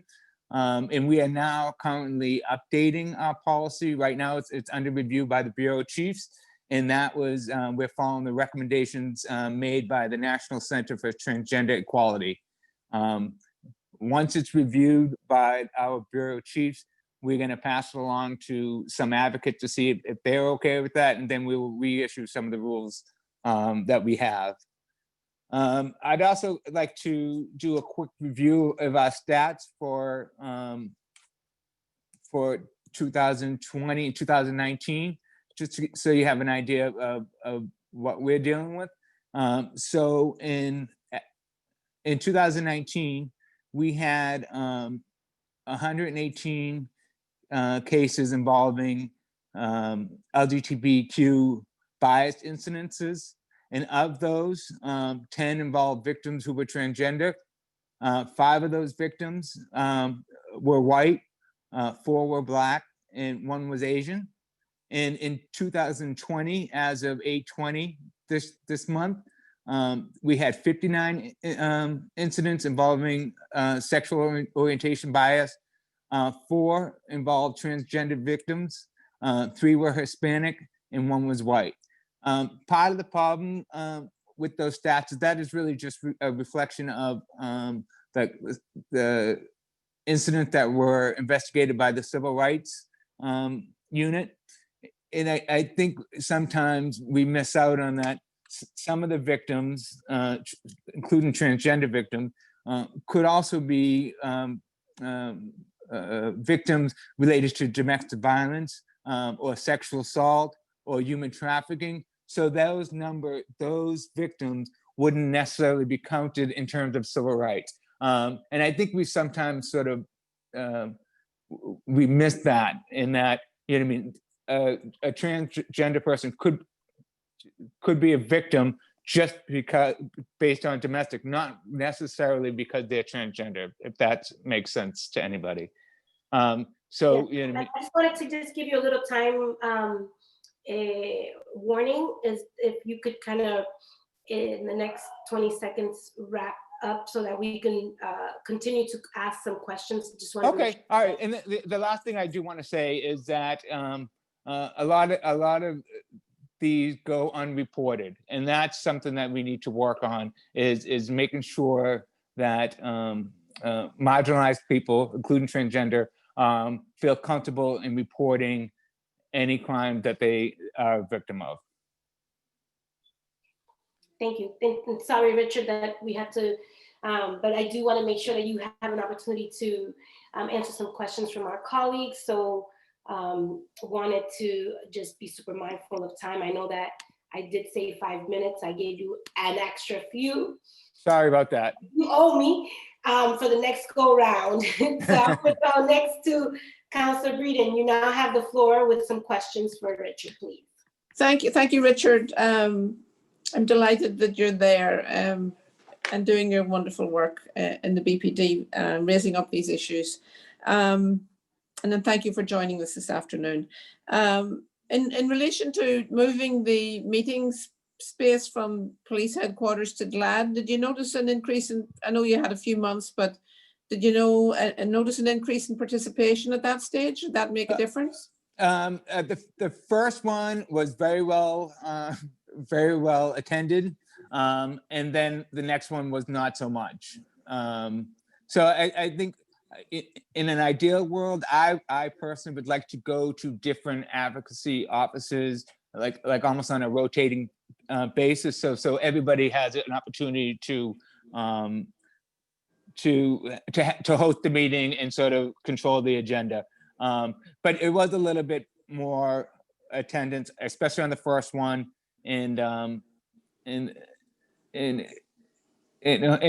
And we are now currently updating our policy. Right now, it's under review by the Bureau Chiefs. And that was, we're following the recommendations made by the National Center for Transgender Equality. Once it's reviewed by our Bureau Chiefs, we're going to pass it along to some advocates to see if they're okay with that, and then we will reissue some of the rules that we have. I'd also like to do a quick review of our stats for 2020 and 2019, just so you have an idea of what we're dealing with. So in 2019, we had 118 cases involving LGBTQ biased incidences. And of those, 10 involved victims who were transgender. 5 of those victims were white, 4 were Black, and 1 was Asian. And in 2020, as of 8/20 this month, we had 59 incidents involving sexual orientation bias. 4 involved transgender victims, 3 were Hispanic, and 1 was white. Part of the problem with those stats is that is really just a reflection of the incidents that were investigated by the Civil Rights Unit. And I think sometimes we miss out on that. Some of the victims, including transgender victims, could also be victims related to domestic violence or sexual assault or human trafficking. So those victims wouldn't necessarily be counted in terms of civil rights. And I think we sometimes sort of, we miss that in that, you know what I mean, a transgender person could be a victim just because based on domestic, not necessarily because they're transgender, if that makes sense to anybody. So, Yeah, you know, I just wanted to just give you a little time a warning, is if you could kind of in the next 20 seconds wrap up so that we can continue to ask some questions. Just want okay, all right. And the last thing I do want to say is that a lot of these go unreported, and that's something that we need to work on, is making sure that marginalized people, including transgender, feel comfortable in reporting any crime that they are a victim of. Thank you. And sorry, Richard, that we had to, but I do want to make sure that you have an opportunity to answer some questions from our colleagues. So wanted to just be super mindful of time. I know that I did say 5 minutes. I gave you an extra few. Sorry about that. You owe me for the next go round. So I'm going to go next to Councilor Breeden. You now have the floor with some questions for Richard, please. Thank you, Richard. I'm delighted that you're there and doing your wonderful work in the BPD, raising up these issues. And then thank you for joining us this afternoon. In relation to moving the meetings space from police headquarters to GLAD, did you notice an increase in, I know you had a few months, but did you notice an increase in participation at that stage? Did that make a difference? The first one was very well attended, and then the next one was not so much. So I think in an ideal world, I personally would like to go to different advocacy offices, like almost on a rotating basis, so everybody has an opportunity to host the meeting and sort of control the agenda. But it was a little bit more attendance, especially on the first one, and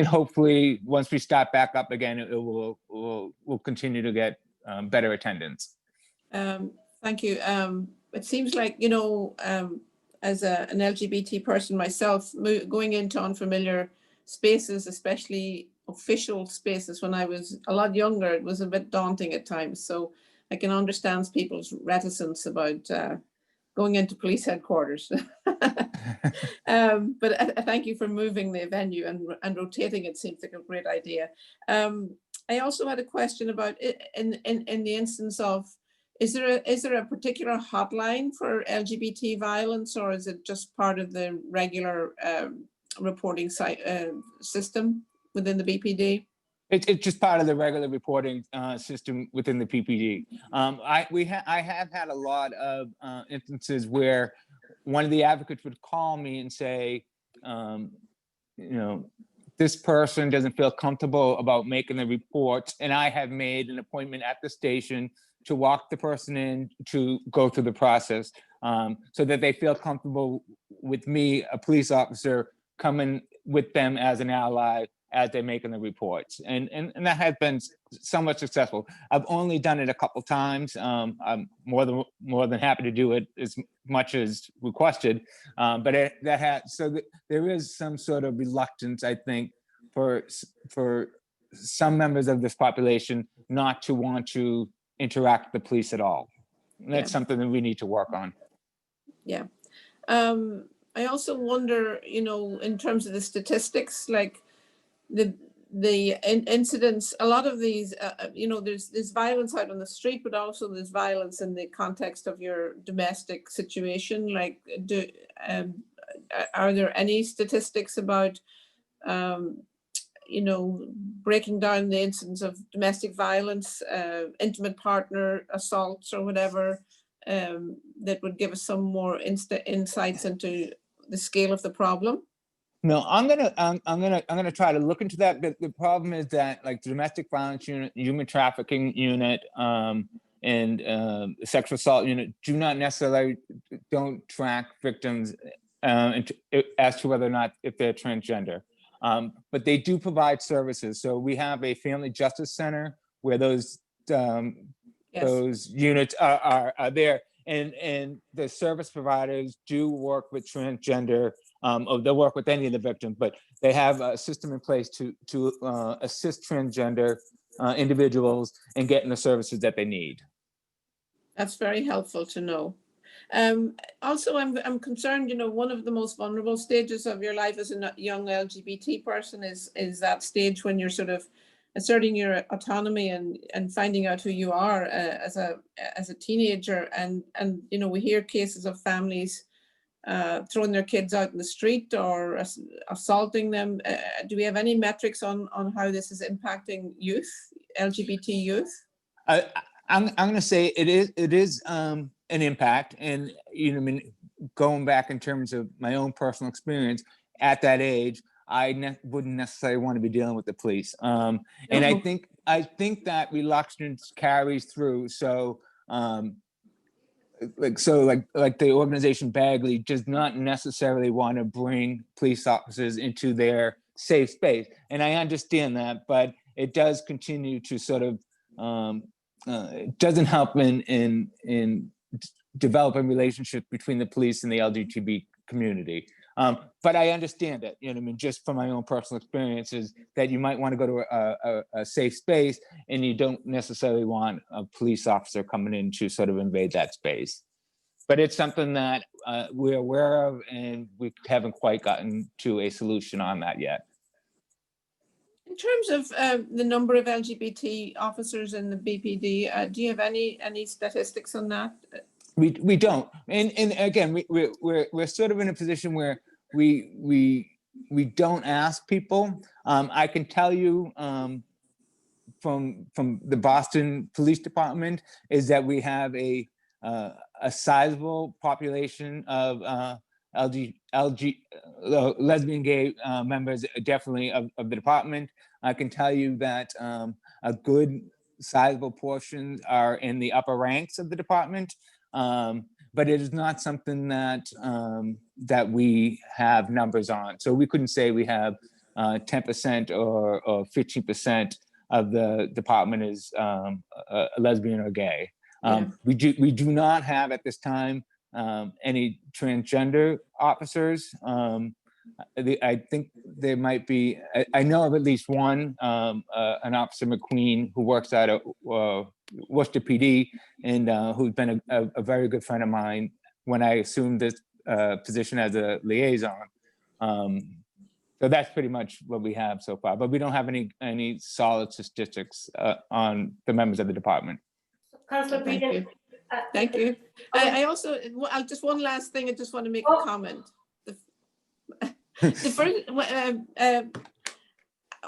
hopefully once we start back up again, we'll continue to get better attendance. Thank you. It seems like, as an LGBT person myself, going into unfamiliar spaces, especially official spaces, when I was a lot younger, it was a bit daunting at times. So I can understand people's reticence about going into police headquarters. But thank you for moving the venue and rotating. It seems like a great idea. I also had a question about in the instance of, is there a particular hotline for LGBT violence, or is it just part of the regular reporting system within the BPD? It's just part of the regular reporting system within the PPD. I have had a lot of instances where one of the advocates would call me and say, this person doesn't feel comfortable about making the reports, and I have made an appointment at the station to walk the person in to go through the process, so that they feel comfortable with me, a police officer, coming with them as an ally as they're making the reports. And that has been somewhat successful. I've only done it a couple times. I'm more than happy to do it as much as requested. But there is some sort of reluctance, I think, for some members of this population not to want to interact with the police at all. And that's something that we need to work on. Yeah. I also wonder, in terms of the statistics, like the incidents, a lot of these, there's violence out on the street, but also there's violence in the context of your domestic situation. Like, are there any statistics about, breaking down the incidence of domestic violence, intimate partner assaults or whatever, that would give us some more insights into the scale of the problem? No, I'm gonna try to look into that. But the problem is that, like, the domestic violence unit, human trafficking unit, and sexual assault unit don't track victims as to whether or not if they're transgender. But they do provide services. So we have a family justice center where those units are there, and the service providers do work with transgender. Or they'll work with any of the victims, but they have a system in place to assist transgender individuals in getting the services that they need. That's very helpful to know. Also, I'm concerned, one of the most vulnerable stages of your life as a young LGBT person is that stage when you're sort of asserting your autonomy and finding out who you are as a teenager. And we hear cases of families throwing their kids out in the street or assaulting them. Do we have any metrics on how this is impacting youth, LGBT youth? I'm going to say it is an impact, and going back in terms of my own personal experience at that age, I wouldn't necessarily want to be dealing with the police. And I think that reluctance carries through. So. Like the organization Bagley does not necessarily want to bring police officers into their safe space, and I understand that, but it does continue to sort of it doesn't help in developing relationships between the police and the LGBT community. But I understand it, just from my own personal experiences, that you might want to go to a safe space and you don't necessarily want a police officer coming in to sort of invade that space. But it's something that we're aware of, and we haven't quite gotten to a solution on that yet. In terms of the number of LGBT officers in the BPD, do you have any statistics on that? We don't, and again, we're sort of in a position where we don't ask people. I can tell you from the Boston Police Department is that we have a sizable population of lesbian, gay members, definitely of the department. I can tell you that a good sizable portion are in the upper ranks of the department, but it is not something that that we have numbers on. So we couldn't say we have 10% or 15% of the department is a lesbian or gay. We do not have at this time any transgender officers. I think there might be, I know of at least one, an Officer McQueen, who works out of Worcester PD, and who's been a very good friend of mine when I assumed this position as a liaison. So that's pretty much what we have so far, but we don't have any solid statistics on the members of the department. Councilor Thank Breeden. you. Thank you. I also, just one last thing, I just want to make a comment. The first,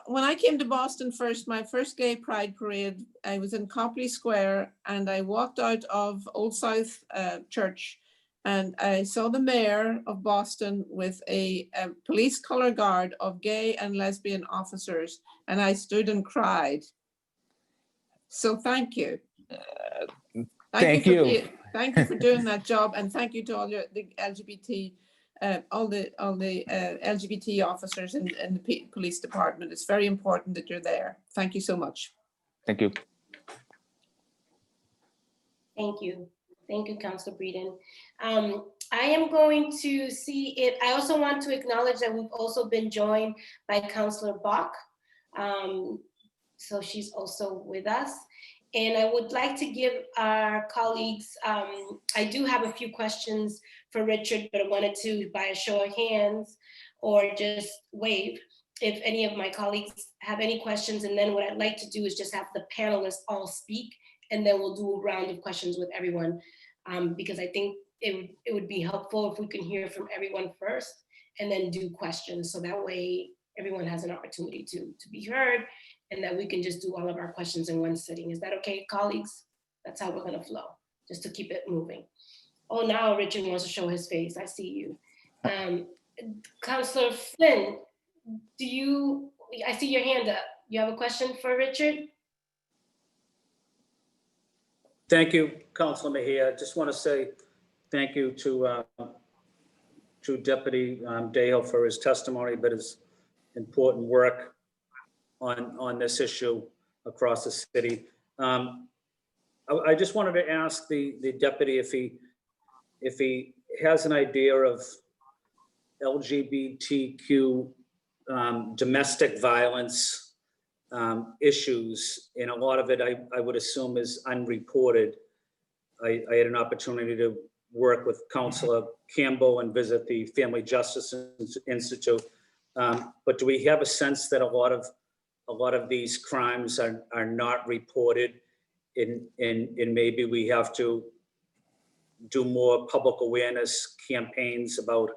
when I came to Boston first, my first gay pride parade, I was in Copley Square, and I walked out of Old South Church, and I saw the mayor of Boston with a police color guard of gay and lesbian officers, and I stood and cried. So thank you. Thank you. Thank you for doing that job, and thank you to all the LGBT, all the LGBT officers in the police department. It's very important that you're there. Thank you so much. Thank you. Thank you. Thank you, Councilor Breeden. I am going to see if, I also want to acknowledge that we've also been joined by Councilor Bach. So she's also with us. And I would like to give our colleagues, I do have a few questions for Richard, but I wanted to, by a show of hands or just wave, if any of my colleagues have any questions. And then what I'd like to do is just have the panelists all speak, and then we'll do a round of questions with everyone, because I think it would be helpful if we can hear from everyone first and then do questions. So that way everyone has an opportunity to be heard, and that we can just do all of our questions in one sitting. Is that okay, colleagues? That's how we're gonna flow, just to keep it moving. Oh, now Richard wants to show his face. I see you. Councilor Flynn, I see your hand up. You have a question for Richard? Thank you, Councilor Mejia. I just want to say thank you to Deputy Dale for his testimony, but his important work on this issue across the city. I just wanted to ask the deputy if he has an idea of LGBTQ domestic violence issues, and a lot of it I would assume is unreported. I had an opportunity to work with Councilor Campbell and visit the Family Justice Institute, but do we have a sense that a lot of these crimes are not reported, and maybe we have to do more public awareness campaigns about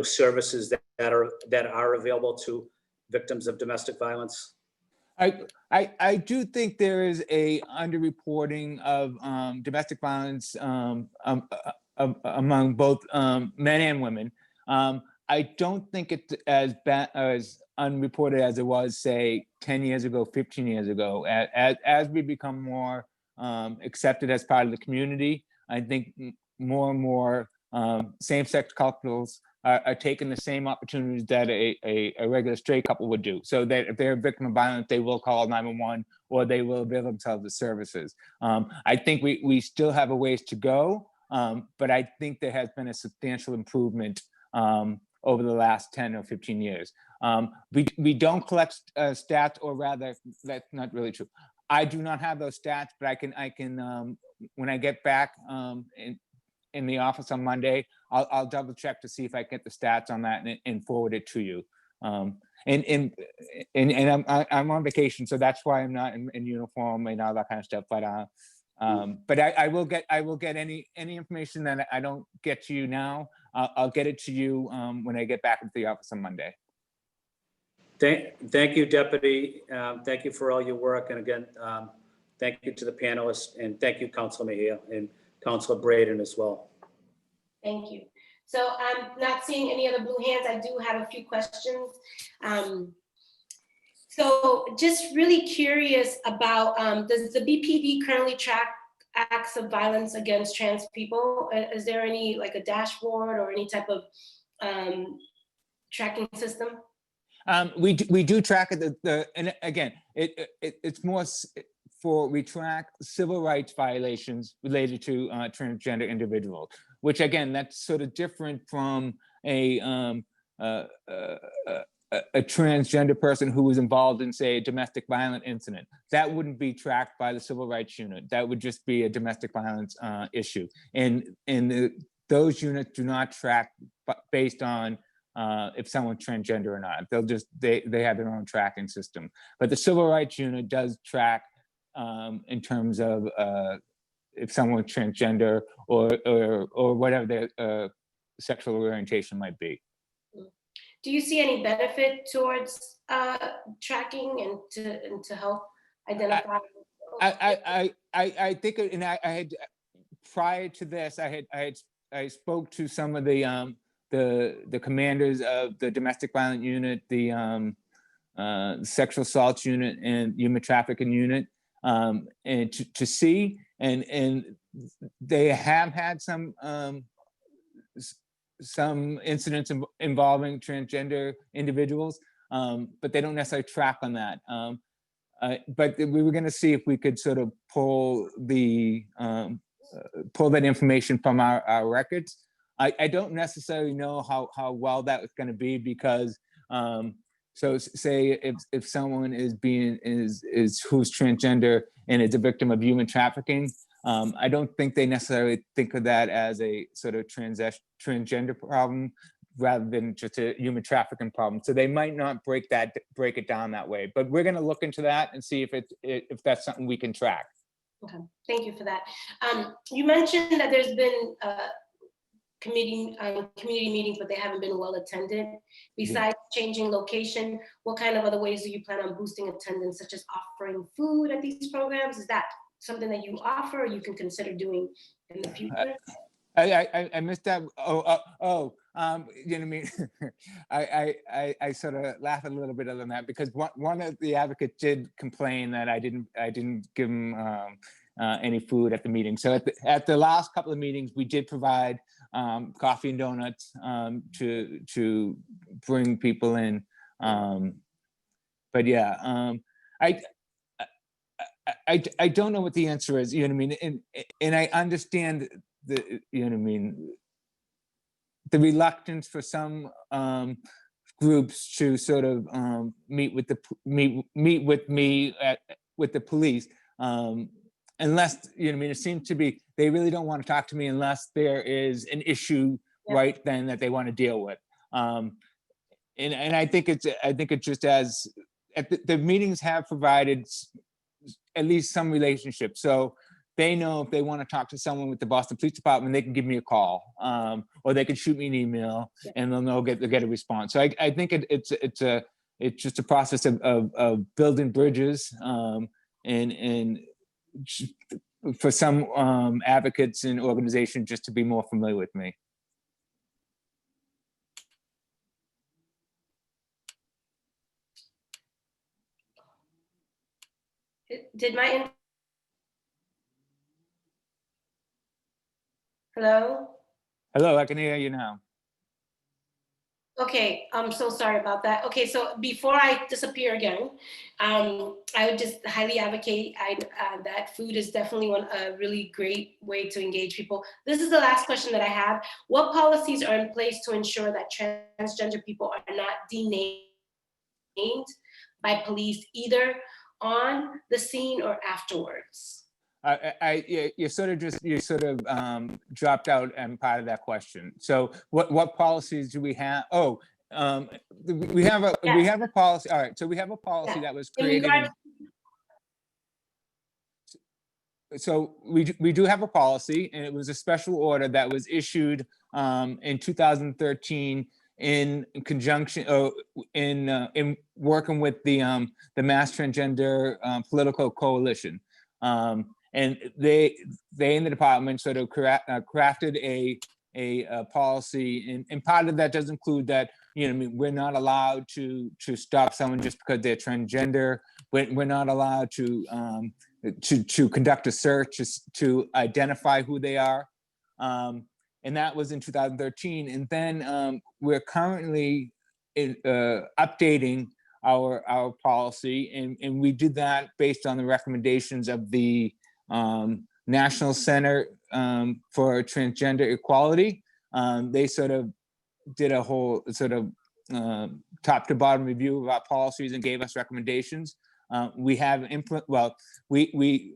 services that are available to victims of domestic violence? I do think there is a underreporting of domestic violence among both men and women. I don't think it's as bad as unreported as it was, say, 10 years ago, 15 years ago. As we become more accepted as part of the community, I think more and more same-sex couples are taking the same opportunities that a regular straight couple would do. So that if they're a victim of violence, they will call 911 or they will avail themselves of services. I think we still have a ways to go, but I think there has been a substantial improvement over the last 10 or 15 years. We don't collect stats, or rather, that's not really true. I do not have those stats, but I can when I get back in the office on Monday, I'll double check to see if I get the stats on that and forward it to you. And I'm on vacation, so that's why I'm not in uniform and all that kind of stuff. But I will get any information that I don't get to you now. I'll get it to you when I get back into the office on Monday. Thank you, Deputy. Thank you for all your work. And again, thank you to the panelists, and thank you, Councilor Mejia and Councilor Braden as well. Thank you. So I'm not seeing any other blue hands. I do have a few questions. So just really curious about, does the BPD currently track acts of violence against trans people? Is there any, like a dashboard or any type of tracking system? We do track it. And again, it's more we track civil rights violations related to transgender individuals, which again, that's sort of different from a transgender person who was involved in, say, a domestic violence incident. That wouldn't be tracked by the civil rights unit. That would just be a domestic violence issue. And those units do not track based on if someone's transgender or not. They'll just, they have their own tracking system. But the civil rights unit does track in terms of if someone's transgender or whatever their sexual orientation might be. Do you see any benefit towards tracking and to help identify? I think, and I had, prior to this, I spoke to some of the commanders of the domestic violence unit, the sexual assault unit, and human trafficking unit, and to see, and they have had some incidents involving transgender individuals, but they don't necessarily track on that. But we were going to see if we could sort of pull that information from our records. I don't necessarily know how well that was going to be, because so say if someone is who's transgender and is a victim of human trafficking, I don't think they necessarily think of that as a sort of transgender problem rather than just a human trafficking problem. So they might not break it down that way. But we're going to look into that and see if that's something we can track. Okay, thank you for that. You mentioned that there's been community meetings, but they haven't been well attended. Besides changing location, what kind of other ways do you plan on boosting attendance, such as offering food at these programs? Is that something that you offer or you can consider doing in the future? I missed that. You know what I mean? I sort of laugh a little bit on that, because one of the advocates did complain that I didn't give him any food at the meeting. So at the last couple of meetings, we did provide coffee and donuts to bring people in. But yeah, I don't know what the answer is. You know what I mean? And I understand you know what I mean, the reluctance for some groups to sort of meet with me with the police, unless, you know what I mean, it seems to be they really don't want to talk to me unless there is an issue right then that they want to deal with. And I think it's just as the meetings have provided at least some relationship. So they know if they want to talk to someone with the Boston Police Department, they can give me a call, or they can shoot me an email, and they'll get a response. So I think it's just a process of building bridges, and for some advocates and organizations just to be more familiar with me. Did my Hello? Hello, I can hear you now. Okay, I'm so sorry about that. Okay, so before I disappear again, I would just highly advocate that food is definitely a really great way to engage people. This is the last question that I have. What policies are in place to ensure that transgender people are not denamed by police, either on the scene or afterwards? You sort of dropped out and part of that question. So what policies do we have? Oh, we have a policy. All right. So we have a policy that was In created. regards, So we do have a policy, and it was a special order that was issued in 2013 in conjunction in working with the Mass Transgender Political Coalition, and they in the department sort of crafted a policy, and part of that does include that, you know, I mean, we're not allowed to stop someone just because they're transgender. We're not allowed to conduct a search to identify who they are. And that was in 2013. And then we're currently updating our policy, and we did that based on the recommendations of the National Center for Transgender Equality. They sort of did a whole sort of top to bottom review of our policies and gave us recommendations. We have we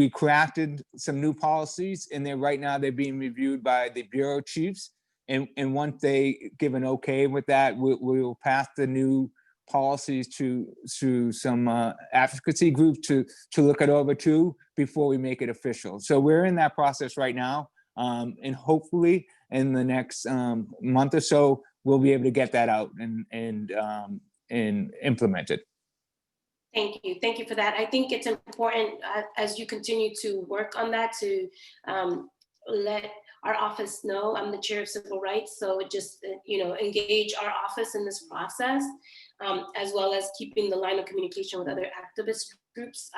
crafted some new policies, and they're being reviewed by the bureau chiefs. And once they give an okay with that, we will pass the new policies to some advocacy group to look it over too before we make it official. So we're in that process right now, and hopefully in the next month or so we'll be able to get that out and implement it. Thank you for that. I think it's important as you continue to work on that to let our office know. I'm the chair of civil rights, so just engage our office in this process, as well as keeping the line of communication with other activist groups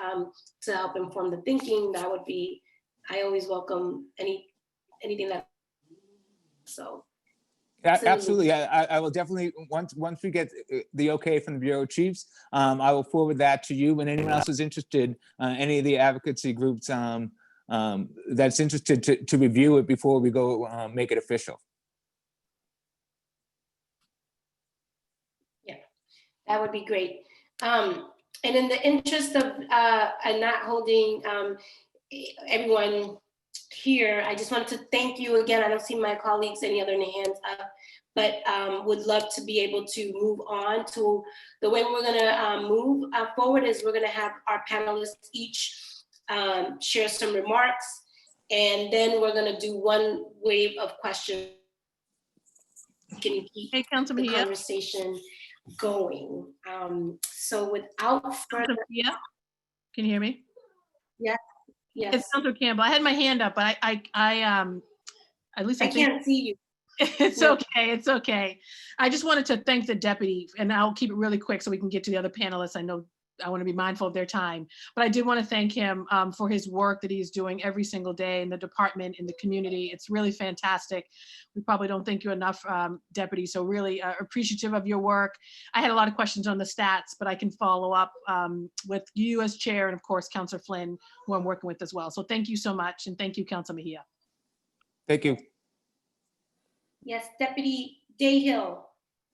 to help inform the thinking. That would be, I always welcome anything that. So. Absolutely. I will definitely, once we get the okay from the bureau chiefs, I will forward that to you. And anyone else is interested, any of the advocacy groups that's interested to review it before we go make it official. Yeah, that would be great. And in the interest of not holding everyone here, I just wanted to thank you again. I don't see my colleagues, any other hands up, but would love to be able to move on to the way we're gonna move forward is we're gonna have our panelists each share some remarks, and then we're gonna do one wave of questions. Can keep the conversation going. So without further, can you hear me? Yeah. Yes. It's Councilor Campbell. I had my hand up, but I at least I can't see you. It's okay. It's okay. I just wanted to thank the deputy, and I'll keep it really quick so we can get to the other panelists. I know I want to be mindful of their time, but I did want to thank him for his work that he's doing every single day in the department, in the community. It's really fantastic. We probably don't thank you enough, Deputy. So really appreciative of your work. I had a lot of questions on the stats, but I can follow up with you as chair, and of course, Councilor Flynn, who I'm working with as well. So thank you so much. And thank you, Councilor Mejia. Thank you. Yes, Deputy Dayhill,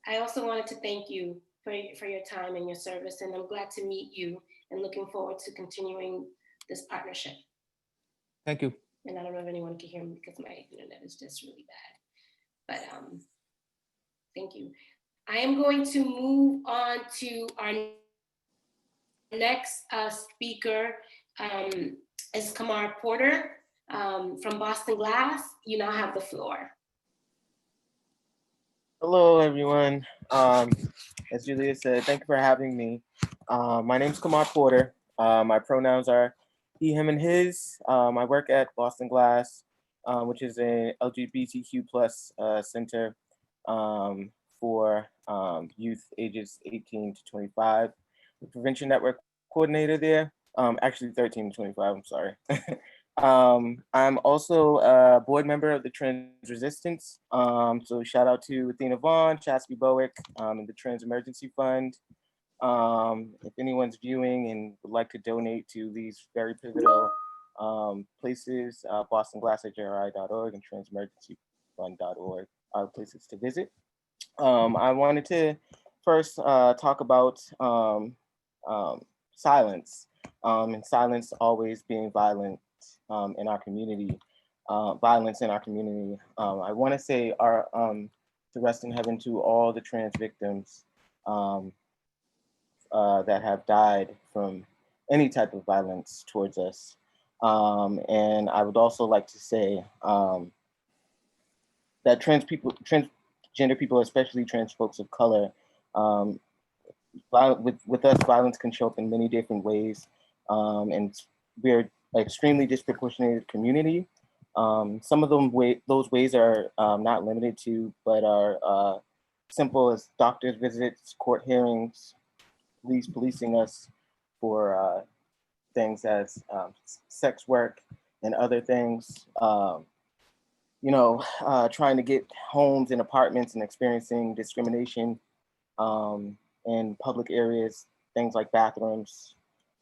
I also wanted to thank you for your time and your service, and I'm glad to meet you and looking forward to continuing this partnership. Thank you. And I don't know if anyone can hear me because my internet is just really bad, but thank you. I am going to move on to our next speaker, is Kamar Porter from Boston Glass. You now have the floor. Hello, everyone. As Julia said, thank you for having me. My name is Kamar Porter. My pronouns are he, him, and his. I work at Boston Glass, which is a LGBTQ plus center for youth ages 18 to 25. The prevention network coordinator there. Actually 13 to 25, I'm sorry. I'm also a board member of the Trans Resistance. So shout out to Athena Vaughn, Chasky Bowick, and the Trans Emergency Fund. If anyone's viewing and would like to donate to these very pivotal places, bostonglass@jri.org and transemergencyfund.org are places to visit. I wanted to first talk about silence. and silence always being violent in our community, violence in our community. I want to say to rest in heaven to all the trans victims that have died from any type of violence towards us. And I would also like to say that transgender people, especially trans folks of color, with us, violence can show up in many different ways. And we're an extremely disproportionate community. Some of those ways are not limited to, but are simple as doctor's visits, court hearings, police policing us for things as sex work and other things. Trying to get homes and apartments and experiencing discrimination in public areas, things like bathrooms.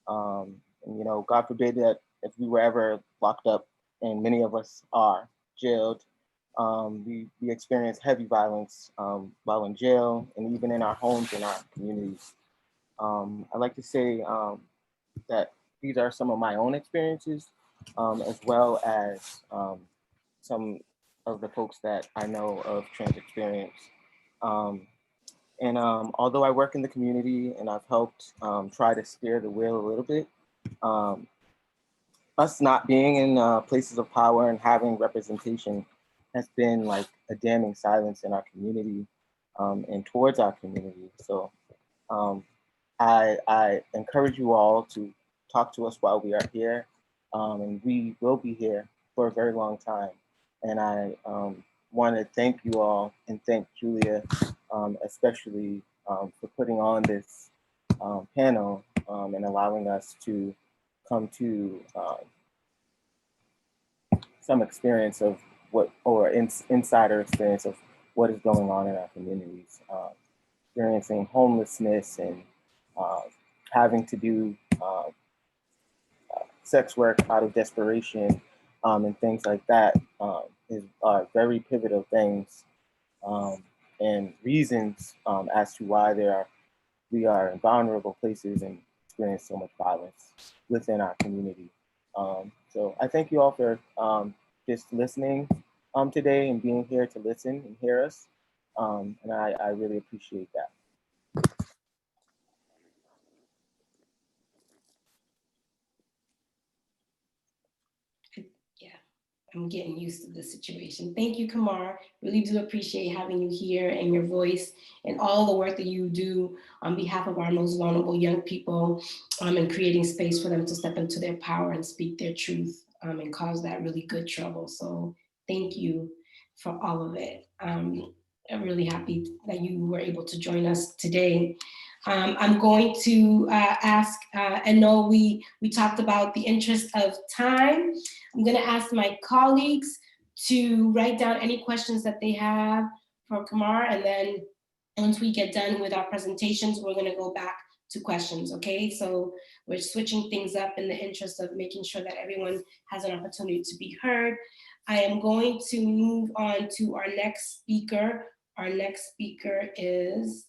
God forbid that if we were ever locked up, and many of us are jailed, we experience heavy violence while in jail and even in our homes and our communities. I'd like to say that these are some of my own experiences, as well as some of the folks that I know of trans experience. Although I work in the community and I've helped try to steer the wheel a little bit, us not being in places of power and having representation has been like a damning silence in our community and towards our community. So I encourage you all to talk to us while we are here, and we will be here for a very long time. And I want to thank you all and thank Julia, especially for putting on this panel and allowing us to come to some experience of insider experience of what is going on in our communities, experiencing homelessness and having to do sex work out of desperation and things like that are very pivotal things and reasons as to why we are in vulnerable places and experience so much violence within our community. So I thank you all for just listening today and being here to listen and hear us. And I really appreciate that. I'm getting used to the situation. Thank you, Kamar. Really do appreciate having you here and your voice and all the work that you do on behalf of our most vulnerable young people and creating space for them to step into their power and speak their truth and cause that really good trouble. So thank you for all of it. I'm really happy that you were able to join us today. I'm going to ask, and know we talked about the interest of time. I'm gonna ask my colleagues to write down any questions that they have for Kamar, and then once we get done with our presentations, we're gonna go back to questions, okay? So we're switching things up in the interest of making sure that everyone has an opportunity to be heard. I am going to move on to our next speaker. Our next speaker is,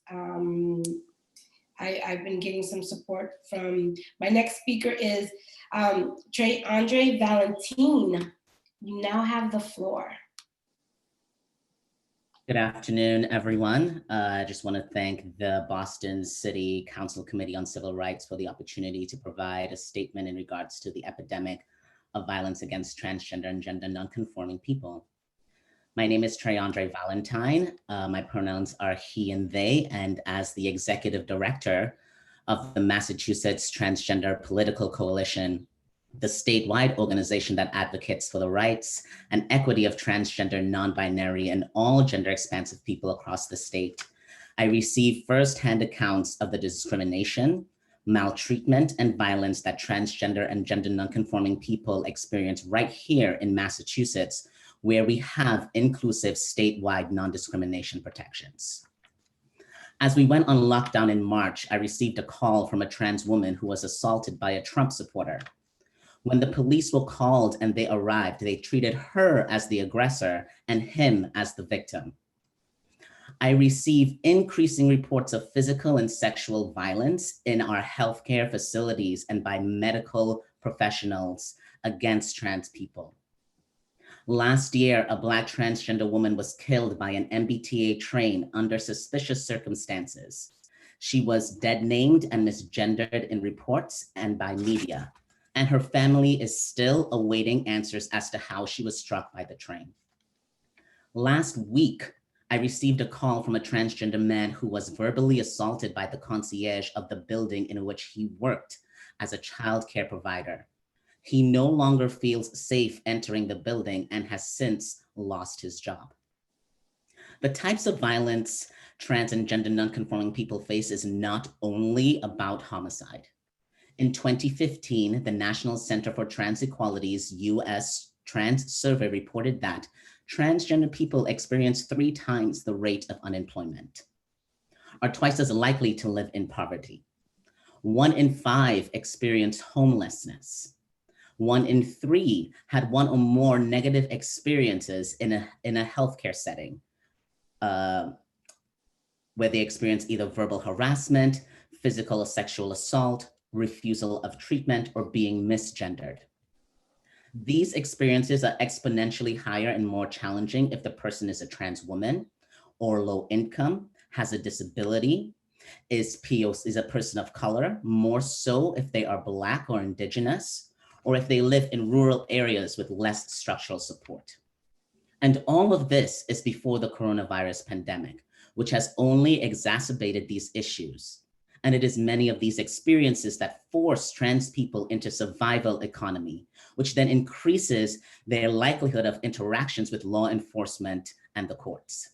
I've been getting some support from, my next speaker is Andre Valentine. You now have the floor. Good afternoon, everyone. I just want to thank the Boston City Council Committee on Civil Rights for the opportunity to provide a statement in regards to the epidemic of violence against transgender and gender nonconforming people. My name is Andre Valentine. My pronouns are he and they, and as the executive director of the Massachusetts Transgender Political Coalition, the statewide organization that advocates for the rights and equity of transgender, non-binary, and all gender expansive people across the state, I receive firsthand accounts of the discrimination, maltreatment, and violence that transgender and gender nonconforming people experience right here in Massachusetts, where we have inclusive statewide non-discrimination protections. As we went on lockdown in March, I received a call from a trans woman who was assaulted by a Trump supporter. When the police were called and they arrived, they treated her as the aggressor and him as the victim. I receive increasing reports of physical and sexual violence in our healthcare facilities and by medical professionals against trans people. Last year, a Black transgender woman was killed by an MBTA train under suspicious circumstances. She was dead named and misgendered in reports and by media, and her family is still awaiting answers as to how she was struck by the train. Last week, I received a call from a transgender man who was verbally assaulted by the concierge of the building in which he worked as a childcare provider. He no longer feels safe entering the building and has since lost his job. The types of violence trans and gender nonconforming people face is not only about homicide. In 2015, the National Center for Trans Equality's US Trans Survey reported that transgender people experience 3 times the rate of unemployment, are twice as likely to live in poverty. 1 in 5 experience homelessness. 1 in 3 had 1 or more negative experiences in a healthcare setting, where they experience either verbal harassment, physical or sexual assault, refusal of treatment, or being misgendered. These experiences are exponentially higher and more challenging if the person is a trans woman or low income, has a disability, is a person of color, more so if they are Black or Indigenous, or if they live in rural areas with less structural support. And all of this is before the coronavirus pandemic, which has only exacerbated these issues. And it is many of these experiences that force trans people into survival economy, which then increases their likelihood of interactions with law enforcement and the courts.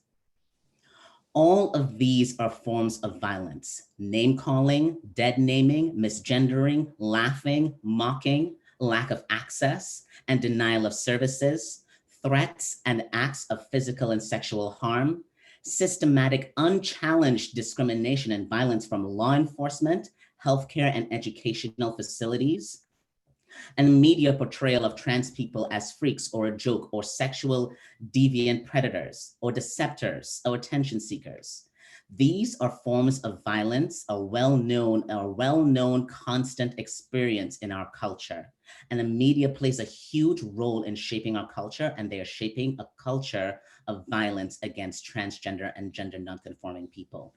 All of these are forms of violence: name calling, dead naming, misgendering, laughing, mocking, lack of access and denial of services, threats and acts of physical and sexual harm, systematic unchallenged discrimination and violence from law enforcement, healthcare and educational facilities, and media portrayal of trans people as freaks or a joke or sexual deviant predators or deceptors or attention seekers. These are forms of violence, a well-known constant experience in our culture. And the media plays a huge role in shaping our culture, and they are shaping a culture of violence against transgender and gender nonconforming people.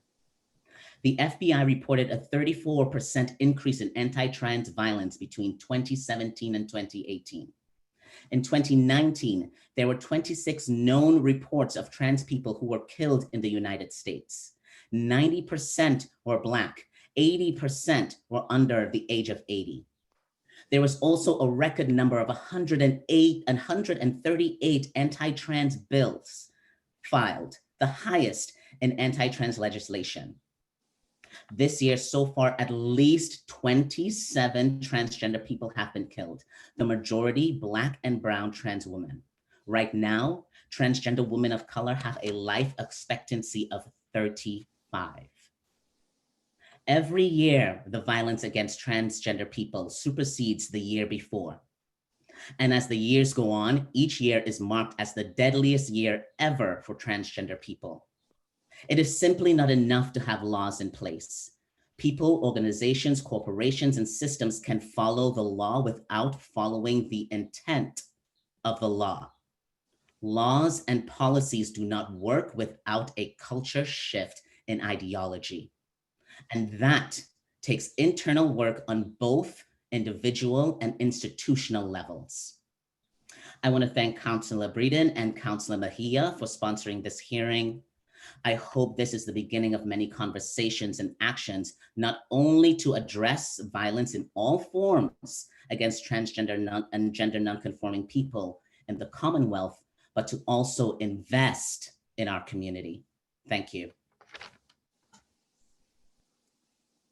The FBI reported a 34% increase in anti-trans violence between 2017 and 2018. In 2019, there were 26 known reports of trans people who were killed in the United States. 90% were Black, 80% were under the age of 80. There was also a record number of 138 anti-trans bills filed, the highest in anti-trans legislation. This year, so far, at least 27 transgender people have been killed, the majority Black and brown trans women. Right now, transgender women of color have a life expectancy of 35. Every year, the violence against transgender people supersedes the year before. And as the years go on, each year is marked as the deadliest year ever for transgender people. It is simply not enough to have laws in place. People, organizations, corporations, and systems can follow the law without following the intent of the law. Laws and policies do not work without a culture shift in ideology. And that takes internal work on both individual and institutional levels. I want to thank Councilor Breeden and Councilor Mejia for sponsoring this hearing. I hope this is the beginning of many conversations and actions, not only to address violence in all forms against transgender and gender nonconforming people in the Commonwealth, but to also invest in our community. Thank you.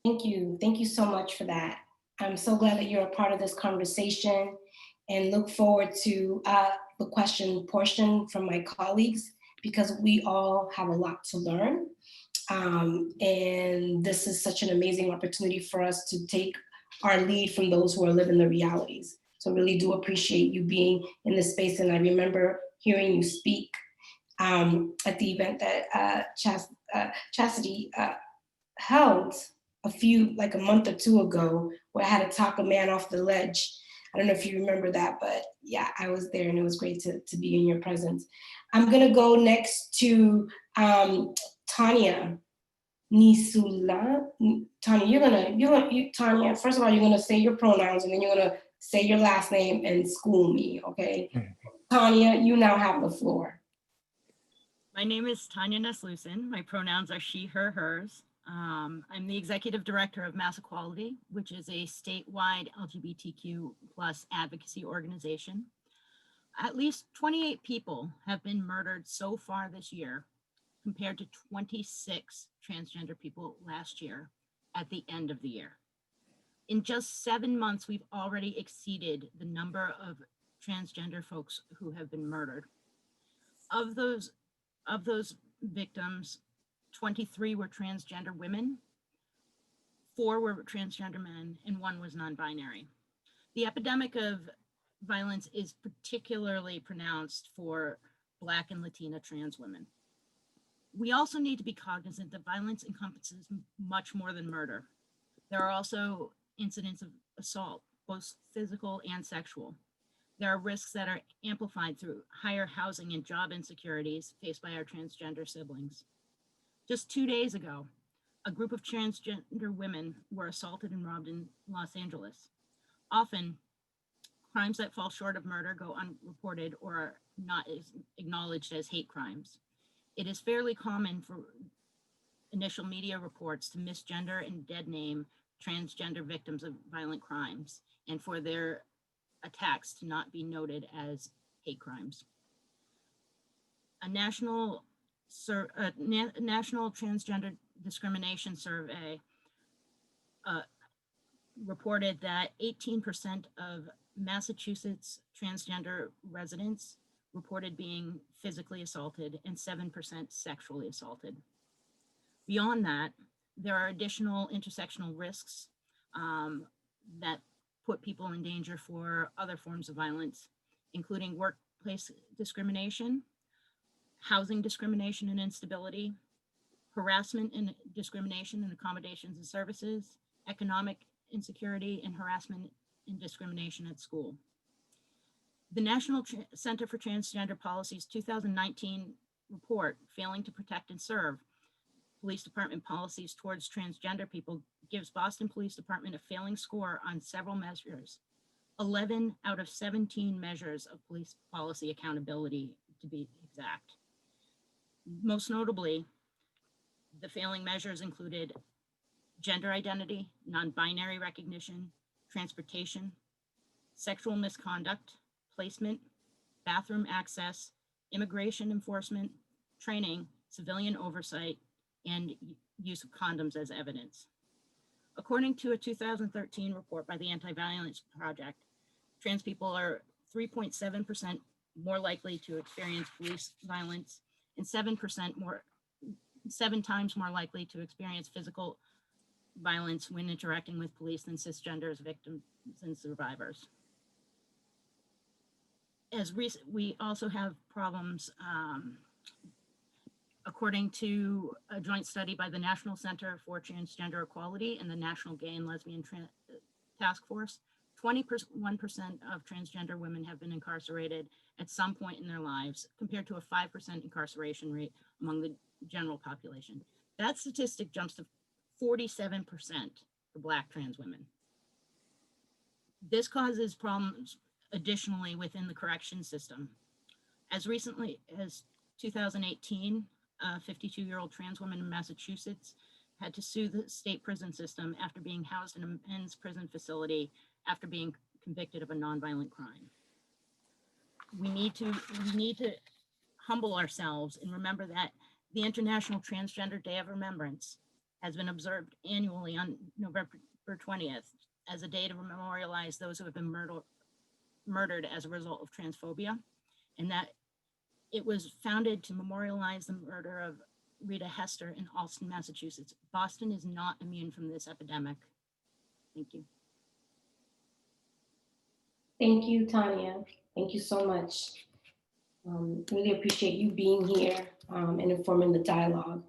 Thank you. Thank you so much for that. I'm so glad that you're a part of this conversation and look forward to the question portion from my colleagues, because we all have a lot to learn. And this is such an amazing opportunity for us to take our lead from those who are living the realities. So really do appreciate you being in this space. And I remember hearing you speak at the event that Chastity held like a month or two ago, where I had to talk a man off the ledge. I don't know if you remember that, but yeah, I was there and it was great to be in your presence. I'm gonna go next to Tanya Nisula. Tanya, Tanya, first of all, you're gonna say your pronouns and then you're gonna say your last name and school me, okay? Tanya, you now have the floor. My name is Tanya Neslusin. My pronouns are she, her, hers. I'm the executive director of Mass Equality, which is a statewide LGBTQ plus advocacy organization. At least 28 people have been murdered so far this year, compared to 26 transgender people last year at the end of the year. In just 7 months, we've already exceeded the number of transgender folks who have been murdered. Of those victims, 23 were transgender women, 4 were transgender men, and 1 was non-binary. The epidemic of violence is particularly pronounced for Black and Latina trans women. We also need to be cognizant that violence encompasses much more than murder. There are also incidents of assault, both physical and sexual. There are risks that are amplified through higher housing and job insecurities faced by our transgender siblings. Just 2 days ago, a group of transgender women were assaulted and robbed in Los Angeles. Often, crimes that fall short of murder go unreported or are not acknowledged as hate crimes. It is fairly common for initial media reports to misgender and dead name transgender victims of violent crimes, and for their attacks to not be noted as hate crimes. A national transgender discrimination survey reported that 18% of Massachusetts transgender residents reported being physically assaulted and 7% sexually assaulted. Beyond that, there are additional intersectional risks that put people in danger for other forms of violence, including workplace discrimination, housing discrimination and instability, harassment and discrimination in accommodations and services, economic insecurity, and harassment and discrimination at school. The National Center for Transgender Policy's 2019 report, Failing to Protect and Serve Police Department Policies Towards Transgender People, gives Boston Police Department a failing score on several measures, 11 out of 17 measures of police policy accountability, to be exact. Most notably, the failing measures included gender identity, non-binary recognition, transportation, sexual misconduct, placement, bathroom access, immigration enforcement, training, civilian oversight, and use of condoms as evidence. According to a 2013 report by the Anti-Violence Project, trans people are 3.7% more likely to experience police violence and 7 times more likely to experience physical violence when interacting with police than cisgender victims and survivors. We also have problems, according to a joint study by the National Center for Transgender Equality and the National Gay and Lesbian Task Force, 21% of transgender women have been incarcerated at some point in their lives, compared to a 5% incarceration rate among the general population. That statistic jumps to 47% for Black trans women. This causes problems additionally within the correction system. As recently as 2018, a 52-year-old trans woman in Massachusetts had to sue the state prison system after being housed in a men's prison facility after being convicted of a nonviolent crime. We need to humble ourselves and remember that the International Transgender Day of Remembrance has been observed annually on November 20th as a day to memorialize those who have been murdered as a result of transphobia, and that it was founded to memorialize the murder of Rita Hester in Allston, Massachusetts. Boston is not immune from this epidemic. Thank you. Thank you, Tanya. Thank you so much. Really appreciate you being here and informing the dialogue.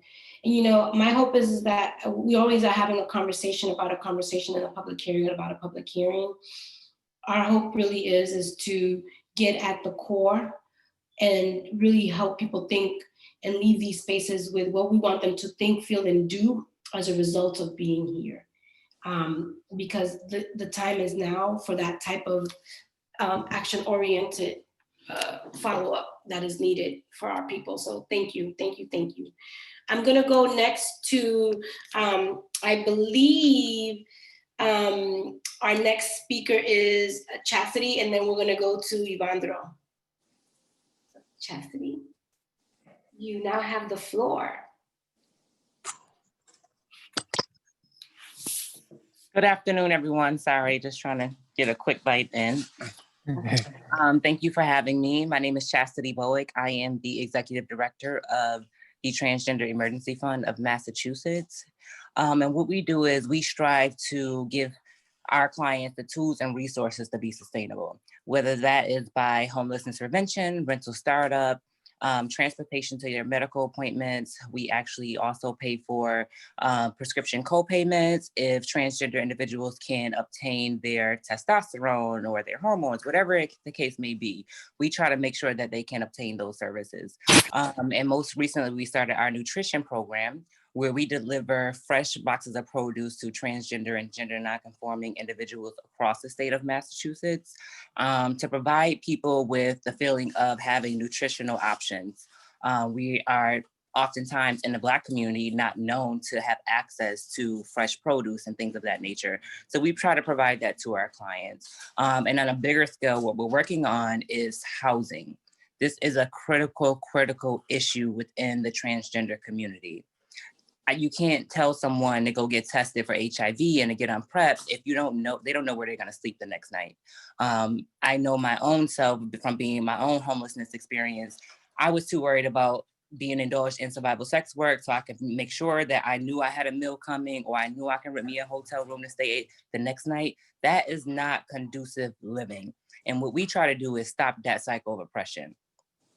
And you know, my hope is that we always are having a conversation about a conversation in a public hearing about a public hearing. Our hope really is to get at the core and really help people think and leave these spaces with what we want them to think, feel, and do as a result of being here. Because the time is now for that type of action-oriented follow-up that is needed for our people. So thank you, thank you, thank you. I'm gonna go next to, I believe our next speaker is Chastity, and then we're gonna go to Ivandro. Chastity, you now have the floor. Good afternoon, everyone. Sorry, just trying to get a quick bite in. Thank you for having me. My name is Chastity Bowick. I am the Executive Director of the Transgender Emergency Fund of Massachusetts. And what we do is we strive to give our clients the tools and resources to be sustainable, whether that is by homelessness prevention, rental startup, transportation to their medical appointments. We actually also pay for prescription co-payments if transgender individuals can obtain their testosterone or their hormones, whatever the case may be. We try to make sure that they can obtain those services. And most recently, we started our nutrition program, where we deliver fresh boxes of produce to transgender and gender nonconforming individuals across the state of Massachusetts, to provide people with the feeling of having nutritional options. We are oftentimes in the Black community not known to have access to fresh produce and things of that nature. So we try to provide that to our clients. And on a bigger scale, what we're working on is housing. This is a critical issue within the transgender community. You can't tell someone to go get tested for HIV and to get on PrEP if you don't know, they don't know where they're gonna sleep the next night. I know my own self from being in my own homelessness experience. I was too worried about being indulged in survival sex work so I could make sure that I knew I had a meal coming, or I knew I can rent me a hotel room to stay the next night. That is not conducive living. And what we try to do is stop that cycle of oppression.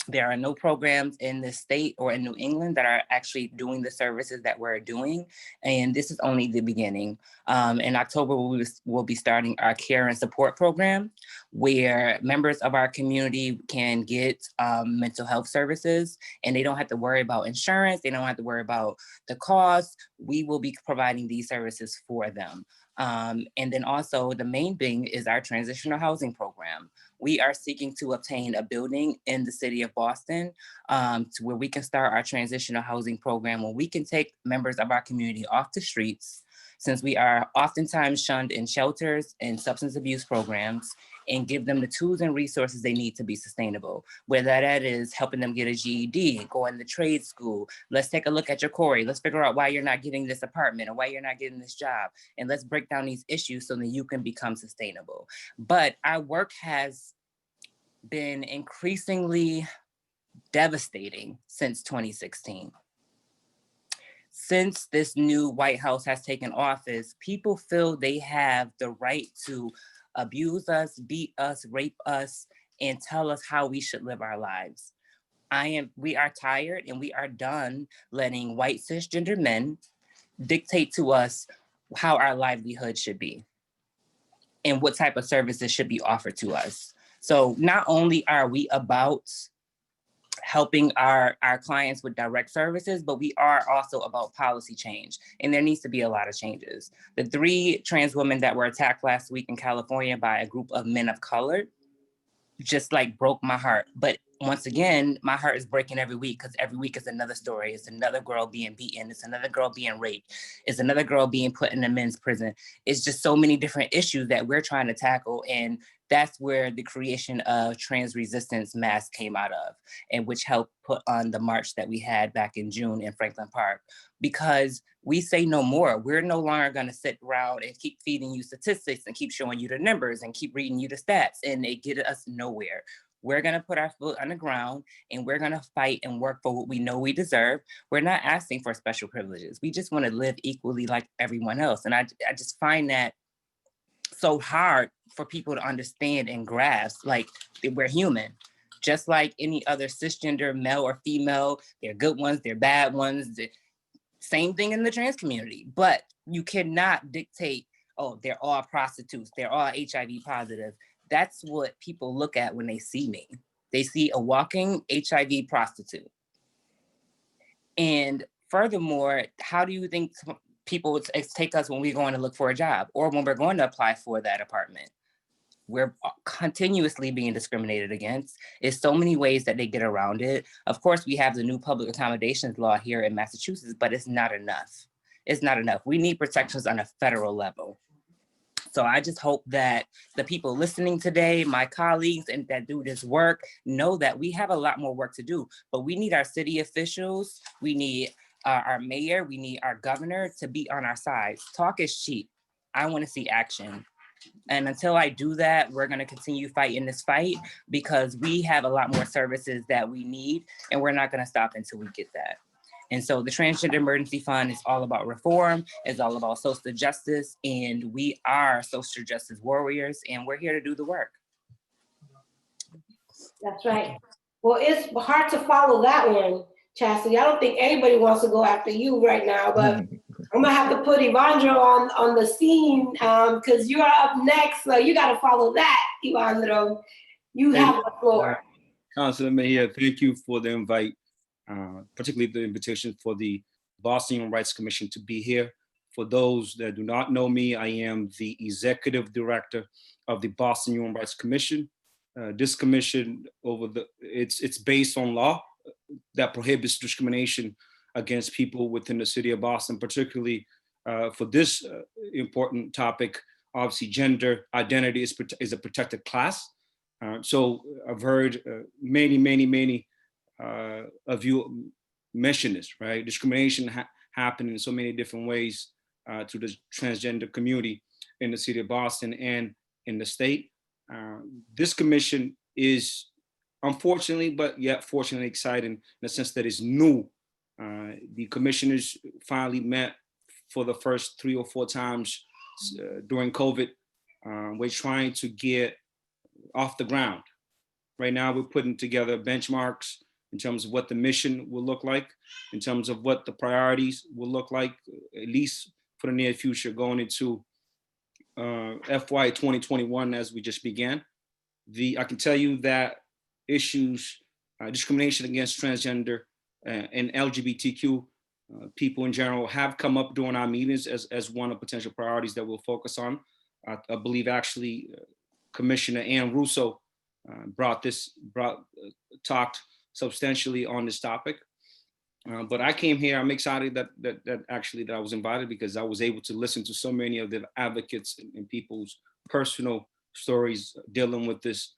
There are no programs in this state or in New England that are actually doing the services that we're doing. And this is only the beginning. In October, we'll be starting our care and support program, where members of our community can get mental health services, and they don't have to worry about insurance. They don't have to worry about the cost. We will be providing these services for them. And then also the main thing is our transitional housing program. We are seeking to obtain a building in the city of Boston to where we can start our transitional housing program, where we can take members of our community off the streets, since we are oftentimes shunned in shelters and substance abuse programs, and give them the tools and resources they need to be sustainable. Whether that is helping them get a GED, going to trade school. Let's take a look at your Corey. Let's figure out why you're not getting this apartment or why you're not getting this job. And let's break down these issues so that you can become sustainable. But our work has been increasingly devastating since 2016. Since this new White House has taken office, people feel they have the right to abuse us, beat us, rape us, and tell us how we should live our lives. We are tired and we are done letting white cisgender men dictate to us how our livelihood should be and what type of services should be offered to us. So not only are we about helping our clients with direct services, but we are also about policy change. And there needs to be a lot of changes. The 3 trans women that were attacked last week in California by a group of men of color just like broke my heart. But once again, my heart is breaking every week, because every week is another story. It's another girl being beaten. It's another girl being raped. It's another girl being put in a men's prison. It's just so many different issues that we're trying to tackle. And that's where the creation of Trans Resistance Mass came out of, and which helped put on the march that we had back in June in Franklin Park. Because we say no more. We're no longer going to sit around and keep feeding you statistics and keep showing you the numbers and keep reading you the stats, and they get us nowhere. We're going to put our foot on the ground, and we're going to fight and work for what we know we deserve. We're not asking for special privileges. We just want to live equally like everyone else. And I just find that so hard for people to understand and grasp. Like, we're human. just like any other cisgender male or female. They're good ones, they're bad ones. Same thing in the trans community, but you cannot dictate, oh, they're all prostitutes, they're all HIV positive. That's what people look at when they see me. They see a walking HIV prostitute. And furthermore, how do you think people would take us when we're going to look for a job or when we're going to apply for that apartment? We're continuously being discriminated against. There's so many ways that they get around it. Of course, we have the new public accommodations law here in Massachusetts, but it's not enough. It's not enough. We need protections on a federal level. So I just hope that the people listening today, my colleagues and that do this work, know that we have a lot more work to do, but we need our city officials, we need our mayor, we need our governor to be on our side. Talk is cheap. I want to see action. And until I do that, we're going to continue fighting this fight because we have a lot more services that we need, and we're not going to stop until we get that. And so the Transgender Emergency Fund is all about reform, it's all about social justice, and we are social justice warriors, and we're here to do the work. That's right. Well, it's hard to follow that one, Chastity. I don't think anybody wants to go after you right now, but I'm gonna have to put Ivandro on the scene because you're up next, so you got to follow that, Ivandro. You have the floor. Councilor Mejia, thank you for the invite, particularly the invitation for the Boston Human Rights Commission to be here. For those that do not know me, I am the executive director of the Boston Human Rights Commission. This commission, it's based on law that prohibits discrimination against people within the city of Boston, particularly for this important topic. Obviously, gender identity is a protected class. So I've heard many of you mention this, right? Discrimination happen in so many different ways to the transgender community in the city of Boston and in the state. This commission is unfortunately, but yet fortunately exciting in the sense that it's new. The commissioners finally met for the first 3 or 4 times during COVID. We're trying to get off the ground. Right now, we're putting together benchmarks in terms of what the mission will look like, in terms of what the priorities will look like, at least for the near future, going into FY 2021 as we just began. I can tell you that issues, discrimination against transgender and LGBTQ people in general have come up during our meetings as one of potential priorities that we'll focus on. I believe actually Commissioner Ann Russo talked substantially on this topic. But I came here, I'm excited that I was invited because I was able to listen to so many of the advocates and people's personal stories dealing with this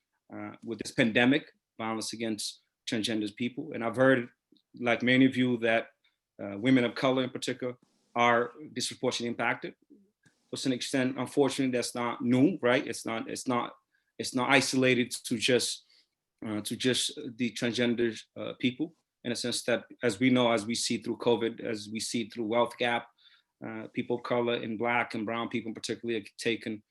pandemic, violence against transgender people. And I've heard, like many of you, that women of color in particular are disproportionately impacted. To some extent, unfortunately, that's not new, right? It's not isolated to just the transgender people, in a sense that, as we know, as we see through COVID, as we see through wealth gap, people of color and Black and brown people particularly are taking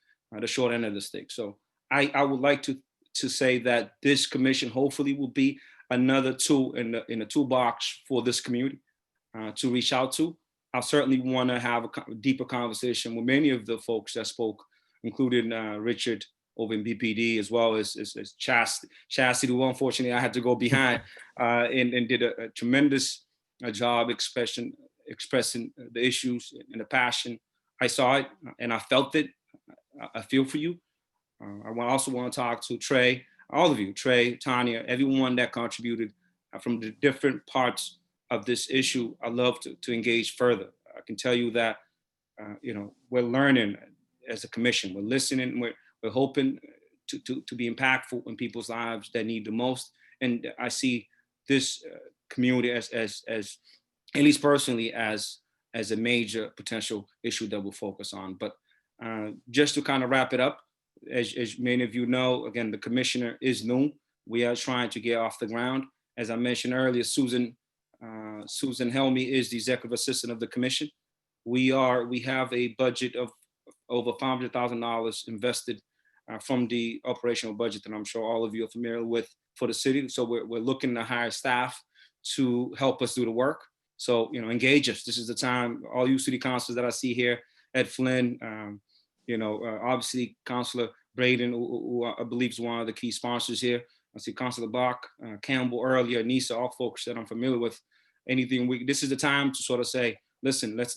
the short end of the stick. So I would like to say that this commission hopefully will be another tool in the toolbox for this community to reach out to. I certainly want to have a deeper conversation with many of the folks that spoke, including Richard over in BPD, as well as Chastity, who unfortunately I had to go behind and did a tremendous job expressing the issues and the passion. I saw it and I felt it. I feel for you. I also want to talk to Trey, all of you, Trey, Tanya, everyone that contributed from the different parts of this issue. I love to engage further. I can tell you that, we're learning as a commission, we're listening, we're hoping to be impactful in people's lives that need the most. And I see this community as at least personally, as a major potential issue that we'll focus on. But just to kind of wrap it up, as many of you know, again, the commissioner is new. We are trying to get off the ground. As I mentioned earlier, Susan Helmy is the executive assistant of the commission. We have a budget of over $500,000 invested from the operational budget that I'm sure all of you are familiar with for the city. So we're looking to hire staff to help us do the work. So, engage us. This is the time. All you city councilors that I see here, Ed Flynn, obviously Councilor Braden, who I believe is one of the key sponsors here. I see Councilor Bach, Campbell earlier, Nisa, all folks that I'm familiar with. This is the time to sort of say, listen, let's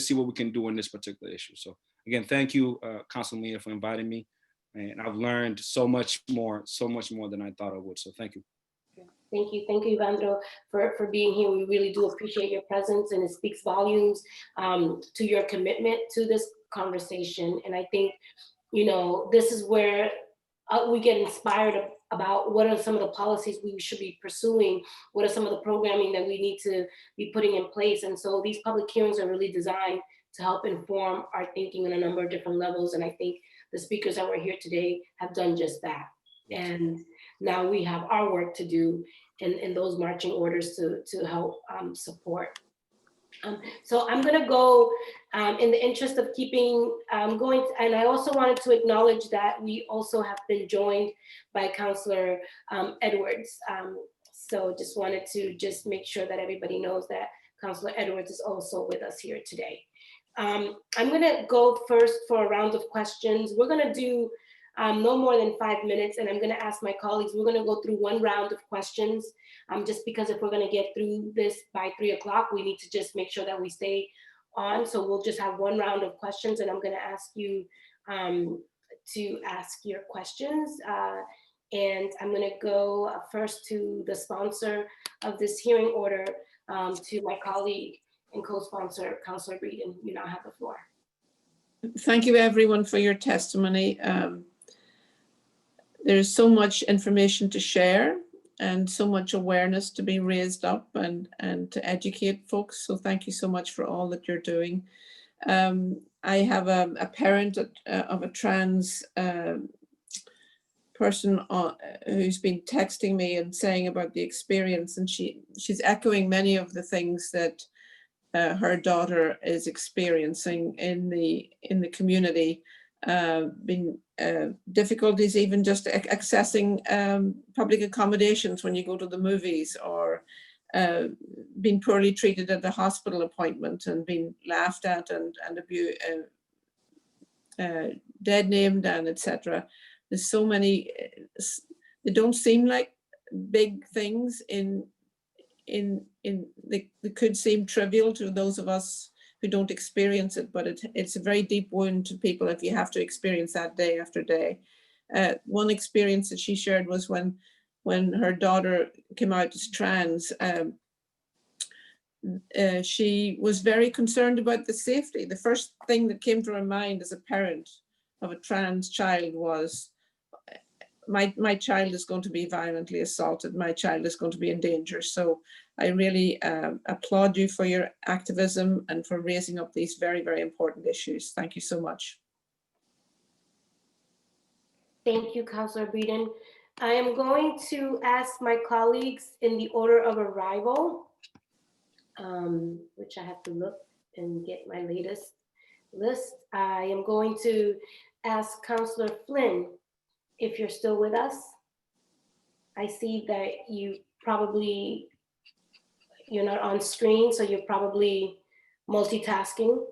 see what we can do in this particular issue. So again, thank you, Councilor Mia, for inviting me. And I've learned so much more than I thought I would. So thank you. Thank you, Evandro, for being here. We really do appreciate your presence, and it speaks volumes to your commitment to this conversation. And I think, this is where we get inspired about what are some of the policies we should be pursuing, what are some of the programming that we need to be putting in place. And so these public hearings are really designed to help inform our thinking on a number of different levels. And I think the speakers that were here today have done just that. And now we have our work to do in those marching orders to help support. So I'm going to go in the interest of keeping going. And I also wanted to acknowledge that we also have been joined by Councilor Edwards. So just wanted to make sure that everybody knows that Councilor Edwards is also with us here today. I'm going to go first for a round of questions. We're going to do no more than 5 minutes, and I'm going to ask my colleagues, we're going to go through one round of questions, just because if we're going to get through this by 3 o'clock, we need to just make sure that we stay on. So we'll just have one round of questions, and I'm going to ask you to ask your questions. And I'm going to go first to the sponsor of this hearing order, to my colleague and co-sponsor, Councilor Breeden. You now have the floor. Thank you, everyone, for your testimony. There's so much information to share and so much awareness to be raised up and to educate folks. So thank you so much for all that you're doing. I have a parent of a trans person who's been texting me and saying about the experience, and she's echoing many of the things that her daughter is experiencing in the community. Been difficulties even just accessing public accommodations when you go to the movies, or being poorly treated at the hospital appointment and being laughed at and abused, dead named, and etc. There's so many. They don't seem like big things they could seem trivial to those of us who don't experience it, but it's a very deep wound to people if you have to experience that day after day. One experience that she shared was when her daughter came out as trans. She was very concerned about the safety. The first thing that came to her mind as a parent of a trans child was, my child is going to be violently assaulted. My child is going to be in danger. So I really applaud you for your activism and for raising up these very, very important issues. Thank you so much. Thank you, Councilor Breeden. I am going to ask my colleagues in the order of arrival, which I have to look and get my latest list. I am going to ask Councilor Flynn, if you're still with us. I see that you're not on screen, so you're probably multitasking,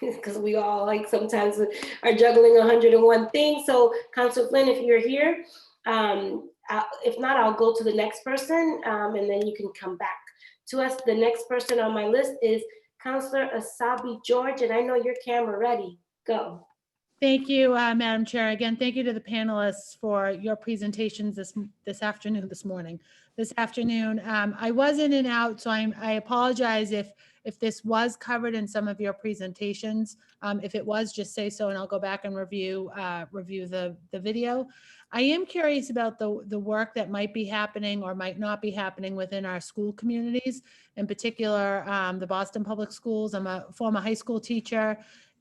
because we all sometimes are juggling 101 things. So Councilor Flynn, if you're here, if not, I'll go to the next person, and then you can come back to us. The next person on my list is Councilor Asabi George, and I know your camera ready. Go. Thank you, Madam Chair. Again, thank you to the panelists for your presentations this morning. I was in and out, so I apologize if this was covered in some of your presentations. If it was, just say so, and I'll go back and review the video. I am curious about the work that might be happening or might not be happening within our school communities, in particular, the Boston Public Schools. I'm a former high school teacher.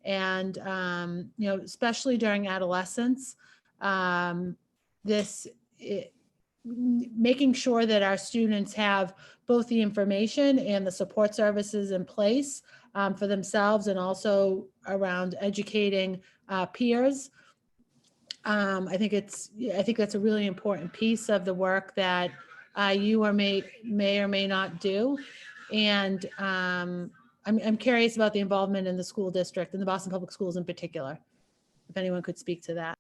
And, especially during adolescence, making sure that our students have both the information and the support services in place for themselves, and also around educating peers. I think that's a really important piece of the work that you or may or may not do. And I'm curious about the involvement in the school district and the Boston Public Schools in particular. If anyone could speak to that.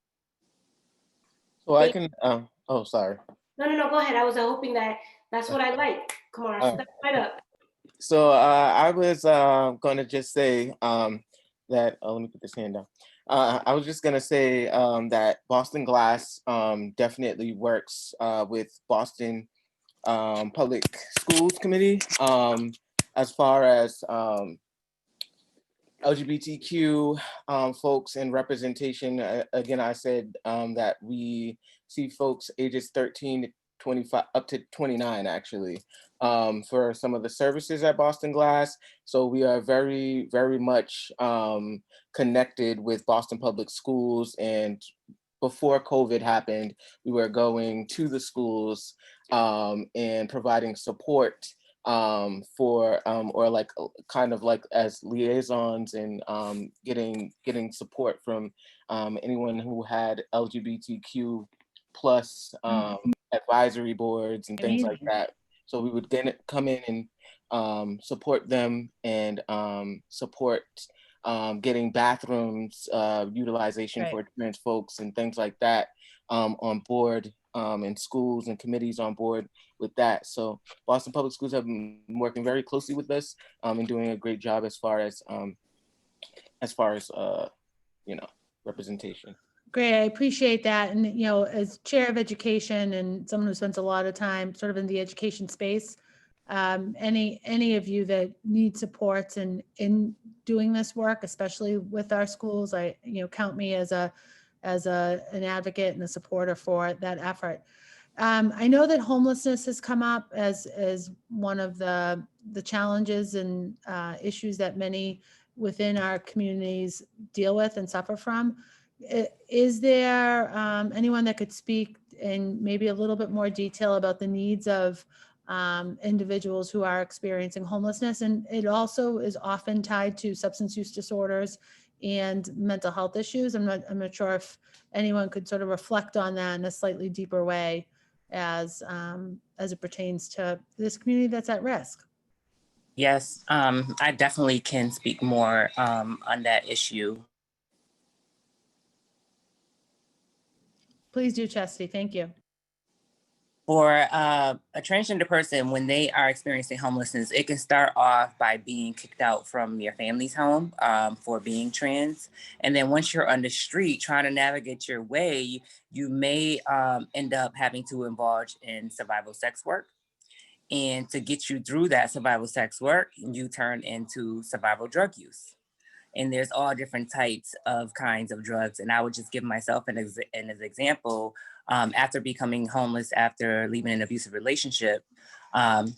So I can, oh, sorry. No, go ahead. I was hoping that's what I like. Come on, step right up. So I was going to just say that, let me put this hand down. I was just going to say that Boston Glass definitely works with Boston Public Schools Committee as far as LGBTQ folks and representation. Again, I said that we see folks ages 13 to 25 up to 29 actually for some of the services at Boston Glass. So we are very, very much connected with Boston Public Schools. And before COVID happened, we were going to the schools and providing support for or like kind of like as liaisons and getting support from anyone who had LGBTQ plus advisory boards and things like that. So we would then come in and support them and support getting bathrooms utilization for trans folks and things like that on board, and schools and committees on board with that. So Boston Public Schools have been working very closely with us and doing a great job as far as representation. Great, I appreciate that. And, as chair of education and someone who spends a lot of time sort of in the education space, any of you that need supports in doing this work, especially with our schools, I, count me as an advocate and a supporter for that effort. I know that homelessness has come up as one of the challenges and issues that many within our communities deal with and suffer from. Is there anyone that could speak in maybe a little bit more detail about the needs of individuals who are experiencing homelessness? And it also is often tied to substance use disorders and mental health issues. I'm not sure if anyone could sort of reflect on that in a slightly deeper way as it pertains to this community that's at risk. Yes, I definitely can speak more on that issue. Please do, Chastity. Thank you. For a transgender person, when they are experiencing homelessness, it can start off by being kicked out from your family's home for being trans. And then once you're on the street trying to navigate your way, you may end up having to indulge in survival sex work. And to get you through that survival sex work, you turn into survival drug use. And there's all different types of kinds of drugs. And I would just give myself an example. After becoming homeless, after leaving an abusive relationship,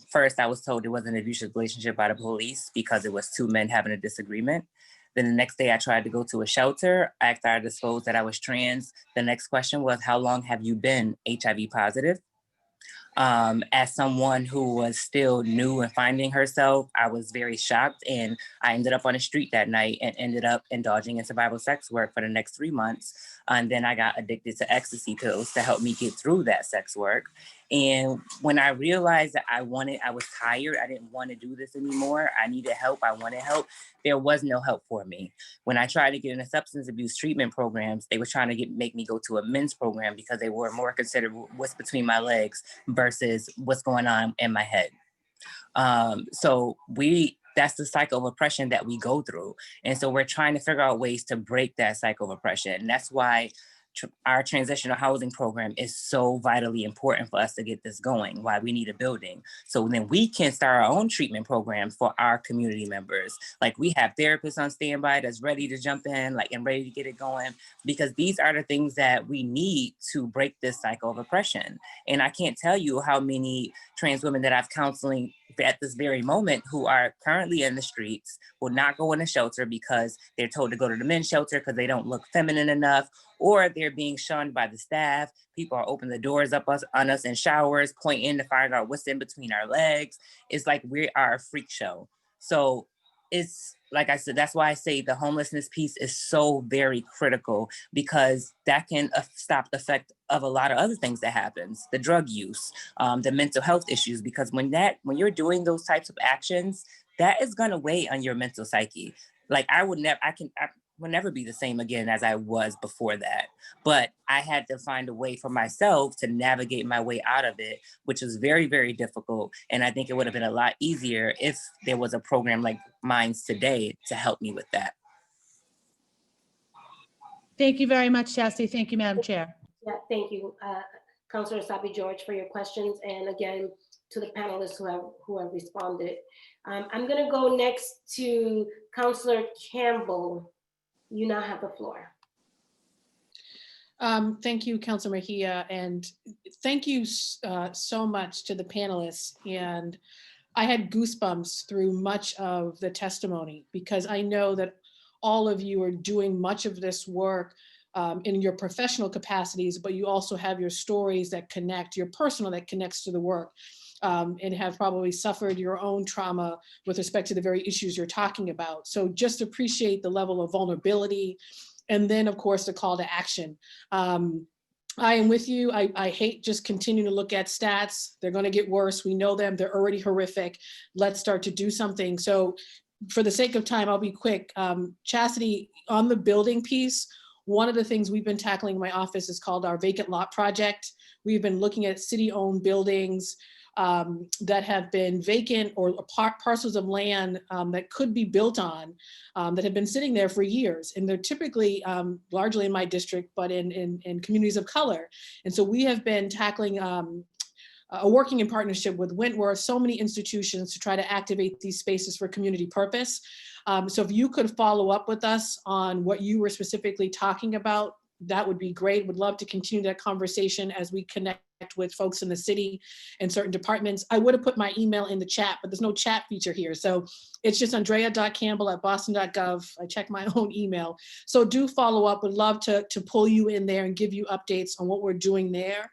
first I was told it was an abusive relationship by the police because it was two men having a disagreement. Then the next day I tried to go to a shelter. After I disclosed that I was trans, the next question was, how long have you been HIV positive? As someone who was still new and finding herself, I was very shocked, and I ended up on the street that night and ended up indulging in survival sex work for the next 3 months. And then I got addicted to ecstasy pills to help me get through that sex work. And when I realized that I was tired, I didn't want to do this anymore. I needed help. I wanted help. There was no help for me. When I tried to get into substance abuse treatment programs, they were trying to make me go to a men's program because they were more considered what's between my legs versus what's going on in my head. So that's the cycle of oppression that we go through. And so we're trying to figure out ways to break that cycle of oppression. And that's why our transitional housing program is so vitally important for us to get this going, why we need a building. So then we can start our own treatment programs for our community members. Like we have therapists on standby that's ready to jump in, and ready to get it going, because these are the things that we need to break this cycle of oppression. And I can't tell you how many trans women that I've counseling at this very moment who are currently in the streets, will not go in a shelter because they're told to go to the men's shelter because they don't look feminine enough, or they're being shunned by the staff. People are opening the doors up on us in showers, pointing to find out what's in between our legs. It's like we are a freak show. So it's like I said, that's why I say the homelessness piece is so very critical, because that can stop the effect of a lot of other things that happens, the drug use, the mental health issues, because when you're doing those types of actions, that is going to weigh on your mental psyche. Like I will never be the same again as I was before that. But I had to find a way for myself to navigate my way out of it, which was very, very difficult. And I think it would have been a lot easier if there was a program like mine's today to help me with that. Thank you very much, Chastity. Thank you, Madam Chair. Yeah, thank you, Councilor Sabi George, for your questions, and again to the panelists who have responded. I'm going to go next to Councilor Campbell. You now have the floor. Thank you, Councilor Mejia, and thank you so much to the panelists. And I had goosebumps through much of the testimony, because I know that all of you are doing much of this work in your professional capacities, but you also have your stories that connect, your personal that connects to the work, and have probably suffered your own trauma with respect to the very issues you're talking about. So just appreciate the level of vulnerability. And then, of course, the call to action. I am with you. I hate just continuing to look at stats. They're going to get worse. We know them. They're already horrific. Let's start to do something. So for the sake of time, I'll be quick. Chastity, on the building piece, one of the things we've been tackling in my office is called our vacant lot project. We've been looking at city-owned buildings that have been vacant, or parcels of land that could be built on, that have been sitting there for years. And they're typically largely in my district, but in communities of color. And so we have been tackling working in partnership with Wentworth, so many institutions, to try to activate these spaces for community purpose. So if you could follow up with us on what you were specifically talking about, that would be great. Would love to continue that conversation as we connect with folks in the city and certain departments. I would have put my email in the chat, but there's no chat feature here. So it's just andrea.campbell@boston.gov. I check my own email. So do follow up. Would love to pull you in there and give you updates on what we're doing there.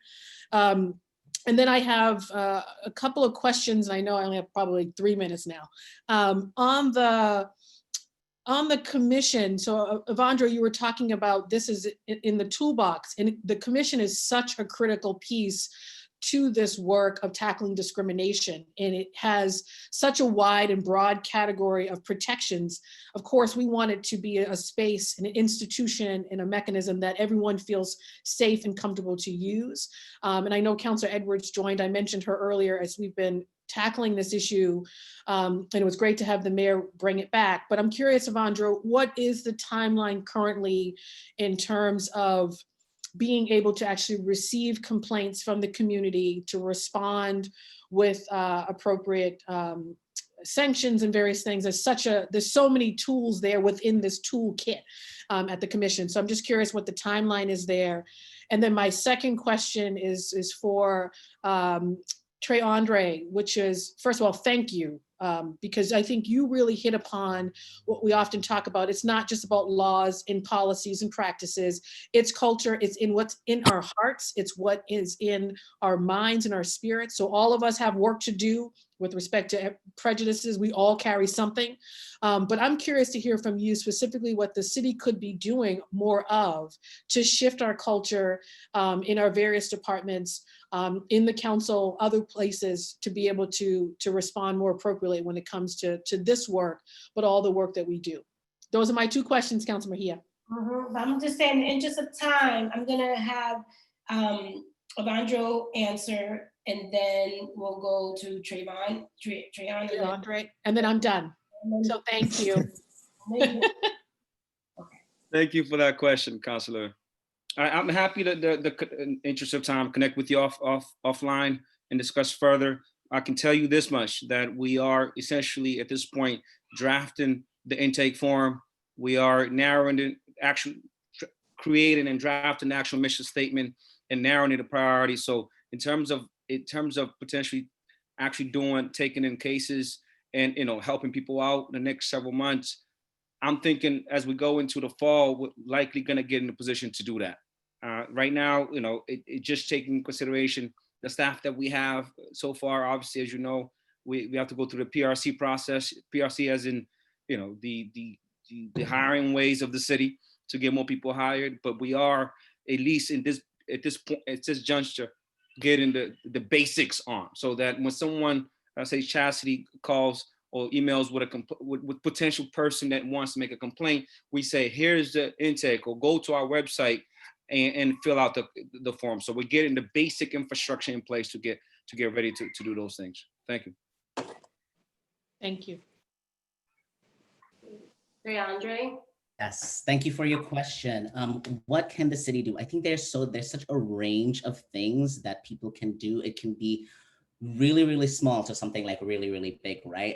And then I have a couple of questions. I know I only have probably 3 minutes now. On the commission, so Evandro, you were talking about this is in the toolbox, and the commission is such a critical piece to this work of tackling discrimination, and it has such a wide and broad category of protections. Of course, we want it to be a space, an institution, and a mechanism that everyone feels safe and comfortable to use. And I know Councilor Edwards joined. I mentioned her earlier as we've been tackling this issue, and it was great to have the mayor bring it back. But I'm curious, Evandro, what is the timeline currently in terms of being able to actually receive complaints from the community, to respond with appropriate sanctions and various things? There's so many tools there within this toolkit at the commission. So I'm just curious what the timeline is there. And then my second question is for Trey Andre, which is, first of all, thank you, because I think you really hit upon what we often talk about. It's not just about laws and policies and practices. It's culture. It's in what's in our hearts. It's what is in our minds and our spirits. So all of us have work to do with respect to prejudices. We all carry something. But I'm curious to hear from you specifically what the city could be doing more of to shift our culture in our various departments, in the council, other places, to be able to respond more appropriately when it comes to this work, but all the work that we do. Those are my two questions, Councilor Mejia. I'm just saying, in the interest of time, I'm gonna have Evandro answer, and then we'll go to Trayvon, Andre, and then I'm done. So thank you. Thank you for that question, Councilor. I'm happy that the interest of time connect with you offline and discuss further. I can tell you this much, that we are essentially at this point drafting the intake form. We are narrowing the creating and drafting the actual mission statement and narrowing the priorities. So in terms of potentially actually taking in cases and helping people out in the next several months, I'm thinking as we go into the fall, we're likely going to get in a position to do that. Right now, it just taking consideration the staff that we have so far. Obviously, as you know, we have to go through the PRC process. PRC as in the hiring ways of the city to get more people hired, but we are at least at this juncture getting the basics on, so that when someone, I say Chastity, calls or emails with potential person that wants to make a complaint, we say, here's the intake, or go to our website and fill out the form. So we're getting the basic infrastructure in place to get ready to do those things. Thank you. Thank you. Andre? Yes, thank you for your question. What can the city do? I think there's such a range of things that people can do. It can be really, really small to something like really, really big, right?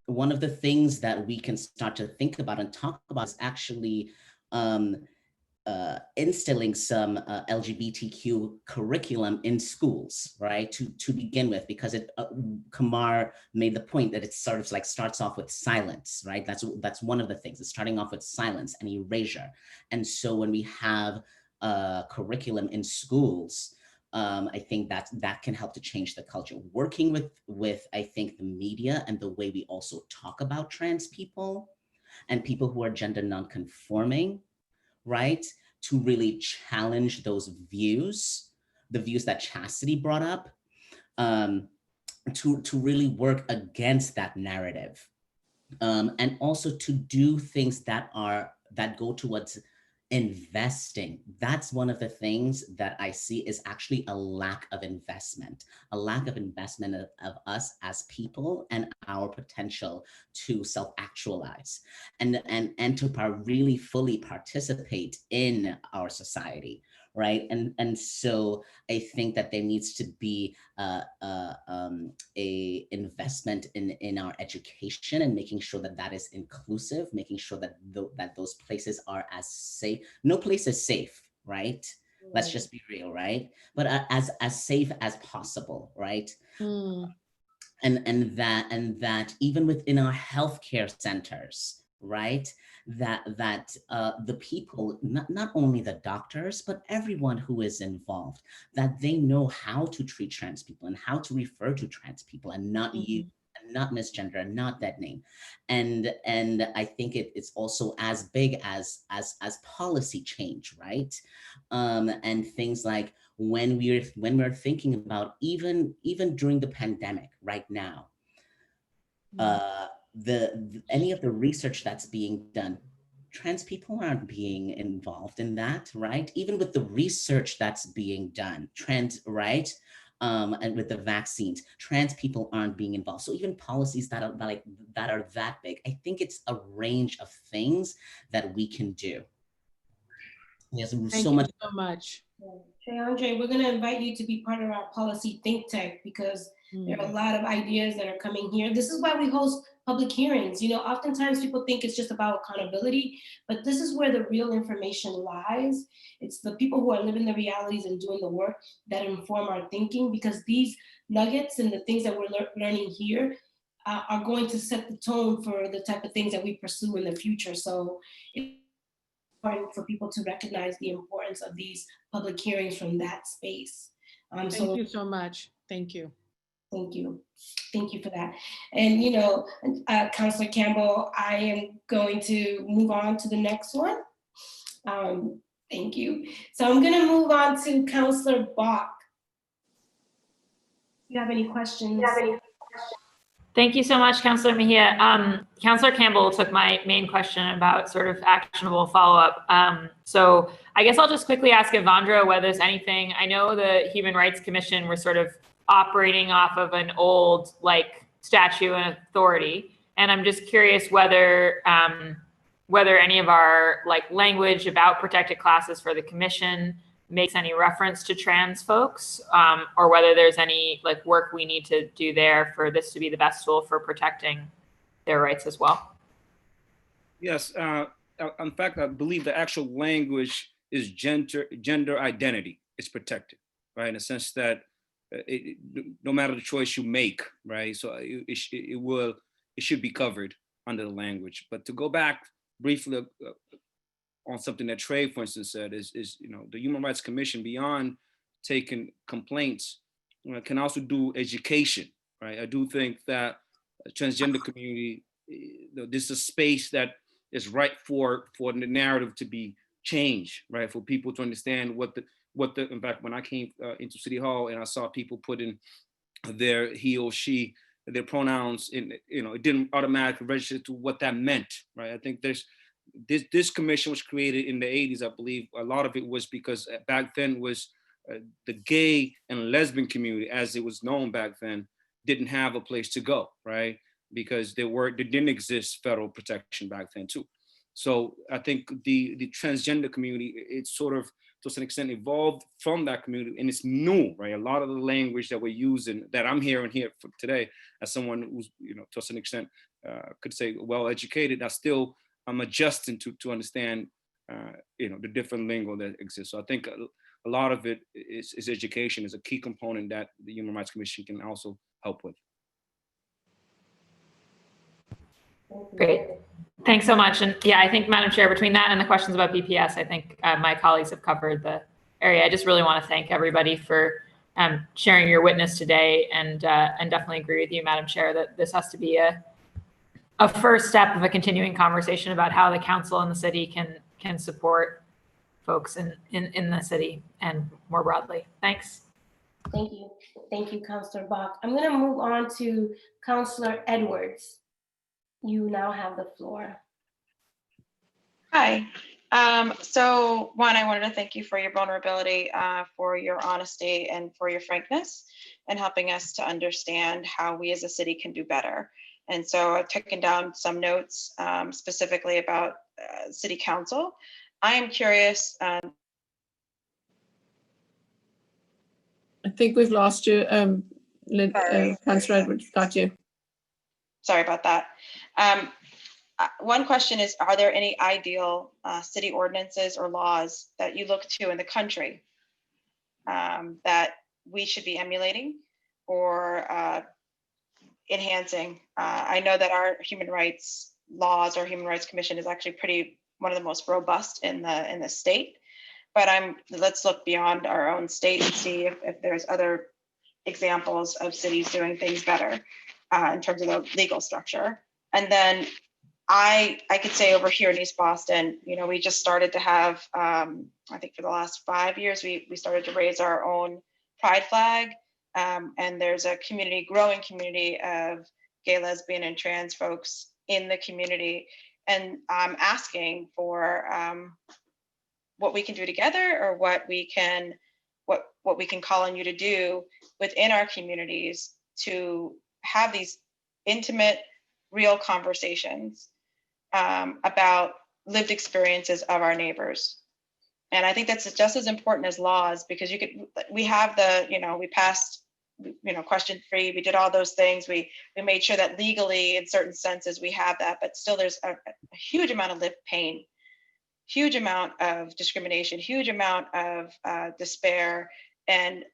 One of the things that we can start to think about and talk about is actually instilling some LGBTQ curriculum in schools, right? To begin with, because Kamar made the point that it sort of like starts off with silence, right? That's one of the things. It's starting off with silence and erasure. And so when we have curriculum in schools, I think that can help to change the culture. Working with I think the media and the way we also talk about trans people and people who are gender non-conforming, right? To really challenge those views, the views that Chastity brought up, to really work against that narrative, and also to do things that go towards investing. That's one of the things that I see is actually a lack of investment of us as people and our potential to self-actualize and to really fully participate in our society, right? And so I think that there needs to be a investment in our education and making sure that is inclusive, making sure that that those places are as safe. No place is safe, right? Let's just be real, right? But as safe as possible, right? And that even within our healthcare centers, right? That the people, not only the doctors, but everyone who is involved, that they know how to treat trans people and how to refer to trans people and not use, and not misgender, and not that name. And I think it's also as big as policy change, right? And things like when we're thinking about even during the pandemic right now, any of the research that's being done, trans people aren't being involved in that, right? Even with the research that's being done, right? And with the vaccines, trans people aren't being involved. So even policies that are that big, I think it's a range of things that we can do. There's so much. So much. Andre, we're going to invite you to be part of our policy think tank, because there are a lot of ideas that are coming here. This is why we host public hearings. You know, oftentimes people think it's just about accountability, but this is where the real information lies. It's the people who are living the realities and doing the work that inform our thinking, because these nuggets and the things that we're learning here are going to set the tone for the type of things that we pursue in the future. So it's important for people to recognize the importance of these public hearings from that space. Thank you so much. Thank you. Thank you. Thank you for that. And, you know, Councilor Campbell, I am going to move on to the next one. Thank you. So I'm going to move on to Councilor Bach. Do you have any questions? Thank you so much, Councilor Mejia. Councilor Campbell took my main question about sort of actionable follow-up. So I guess I'll just quickly ask Evandro whether there's anything. I know the Human Rights Commission were sort of operating off of an old like statute and authority, and I'm just curious whether any of our like language about protected classes for the commission makes any reference to trans folks, or whether there's any like work we need to do there for this to be the best tool for protecting their rights as well. Yes, in fact, I believe the actual language is gender identity. It's protected, right? In the sense that no matter the choice you make, right? So it should be covered under the language. But to go back briefly on something that Trey, for instance, said is you know, the Human Rights Commission, beyond taking complaints, can also do education, right? I do think that transgender community, this is a space that is right for the narrative to be changed, right? For people to understand what the in fact, when I came into City Hall and I saw people put in their he or she, their pronouns in, it didn't automatically register to what that meant, right? I think this commission was created in the 80s, I believe. A lot of it was because back then was the gay and lesbian community, as it was known back then, didn't have a place to go, right? Because there didn't exist federal protection back then too. So I think the transgender community, it's sort of, to some extent, evolved from that community, and it's new, right? A lot of the language that we're using, that I'm hearing here for today, as someone who's, to some extent, could say well-educated, I'm adjusting to understand, the different lingo that exists. So I think a lot of it is education, is a key component that the Human Rights Commission can also help with. Great. Thanks so much. And yeah, I think, Madam Chair, between that and the questions about BPS, I think my colleagues have covered the area. I just really want to thank everybody for sharing your witness today, and definitely agree with you, Madam Chair, that this has to be a first step of a continuing conversation about how the council and the city can support folks in the city and more broadly. Thanks. Thank you. Thank you, Councillor Bach. I'm going to move on to Councillor Edwards. You now have the floor. Hi. So one, I wanted to thank you for your vulnerability, for your honesty, and for your frankness, and helping us to understand how we as a city can do better. And so I've taken down some notes specifically about City Council. I am curious. I think we've lost you, Councillor Edwards. Got you. Sorry about that. One question is, are there any ideal city ordinances or laws that you look to in the country that we should be emulating or enhancing? I know that our human rights laws, or Human Rights Commission, is actually one of the most robust in the state. But let's look beyond our own state and see if there's other examples of cities doing things better in terms of the legal structure. And then I could say over here in East Boston, we just started to have, I think for the last 5 years, we started to raise our own pride flag. And there's a growing community of gay, lesbian, and trans folks in the community. And I'm asking for what we can do together, or what we can call on you to do within our communities to have these intimate, real conversations about lived experiences of our neighbors. And I think that's just as important as laws, because we have we passed, question 3, we did all those things. We made sure that legally, in certain senses, we have that, but still there's a huge amount of lived pain, huge amount of discrimination, huge amount of despair, and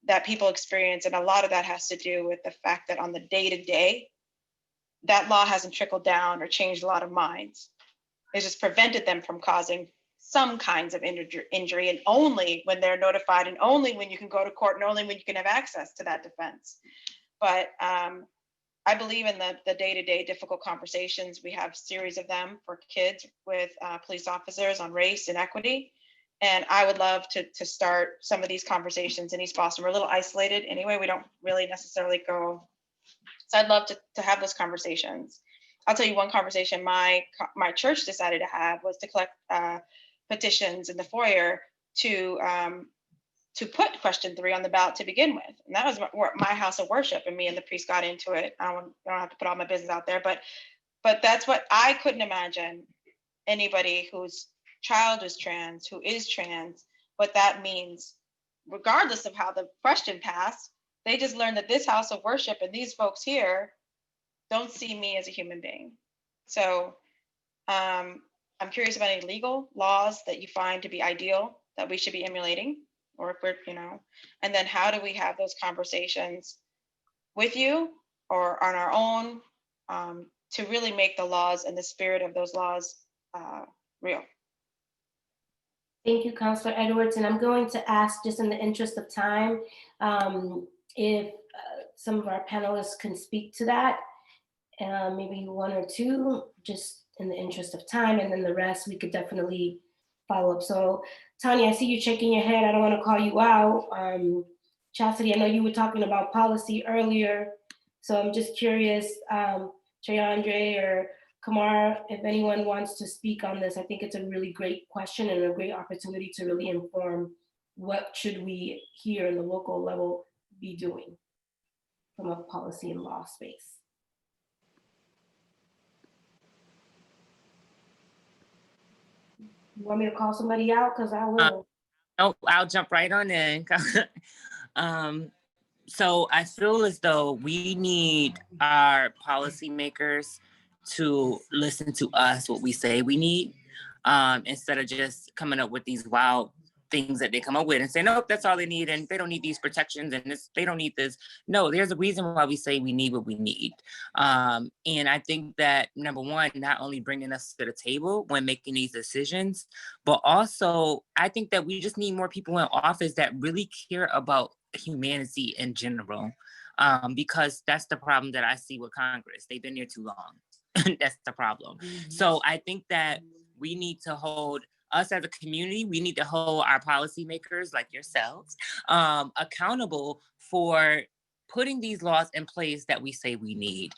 that people experience. And a lot of that has to do with the fact that on the day-to-day, that law hasn't trickled down or changed a lot of minds. It's just prevented them from causing some kinds of injury, and only when they're notified, and only when you can go to court, and only when you can have access to that defense. But I believe in the day-to-day difficult conversations. We have a series of them for kids with police officers on race and equity. And I would love to start some of these conversations in East Boston. We're a little isolated anyway. We don't really necessarily go. So I'd love to have those conversations. I'll tell you one conversation my church decided to have was to collect petitions in the foyer to put question 3 on the ballot to begin with. And that was my house of worship, and me and the priest got into it. I don't have to put all my business out there, but that's what I couldn't imagine anybody whose child is trans, who is trans, what that means, regardless of how the question passed. They just learned that this house of worship and these folks here don't see me as a human being. So I'm curious about any legal laws that you find to be ideal that we should be emulating, or if we're, and then how do we have those conversations with you or on our own to really make the laws and the spirit of those laws real. Thank you, Councillor Edwards. And I'm going to ask, just in the interest of time, if some of our panelists can speak to that. Maybe one or two, just in the interest of time, and then the rest we could definitely follow up. So Tanya, I see you shaking your head. I don't want to call you out. Chastity, I know you were talking about policy earlier, so I'm just curious, Treyandre or Kamar, if anyone wants to speak on this. I think it's a really great question and a great opportunity to really inform what should we here in the local level be doing from a policy and law space. You want me to call somebody out? Because I will. Oh, I'll jump right on in. So I feel as though we need our policymakers to listen to us, what we say we need, instead of just coming up with these wild things that they come up with and say, nope, that's all they need, and they don't need these protections, and this, they don't need this. No, there's a reason why we say we need what we need. And I think that, number one, not only bringing us to the table when making these decisions, but also I think that we just need more people in office that really care about humanity in general, because that's the problem that I see with Congress. They've been here too long. That's the problem. So I think that we need to hold, us as a community, we need to hold our policymakers like yourselves accountable for putting these laws in place that we say we need.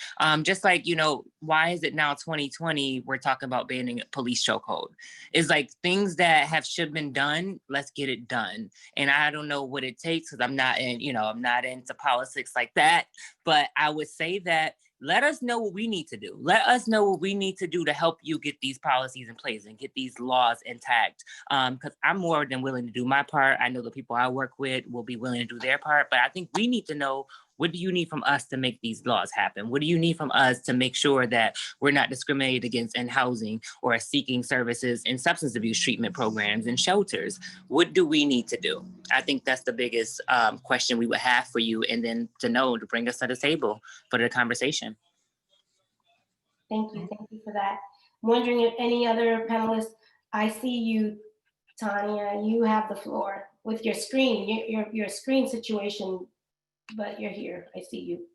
Just like, you know, why is it now 2020, we're talking about banning police chokehold? It's like things that should been done, let's get it done. And I don't know what it takes, because I'm not in, you know, I'm not into politics like that, but I would say that let us know what we need to do. Let us know what we need to do to help you get these policies in place and get these laws intact. Because I'm more than willing to do my part. I know the people I work with will be willing to do their part, but I think we need to know, what do you need from us to make these laws happen? What do you need from us to make sure that we're not discriminated against in housing or seeking services in substance abuse treatment programs and shelters? What do we need to do? I think that's the biggest question we would have for you, and then to know, to bring us to the table for the conversation. Thank you for that. I'm wondering if any other panelists, I see you, Tanya, you have the floor with your screen, your screen situation, but you're here, I see you.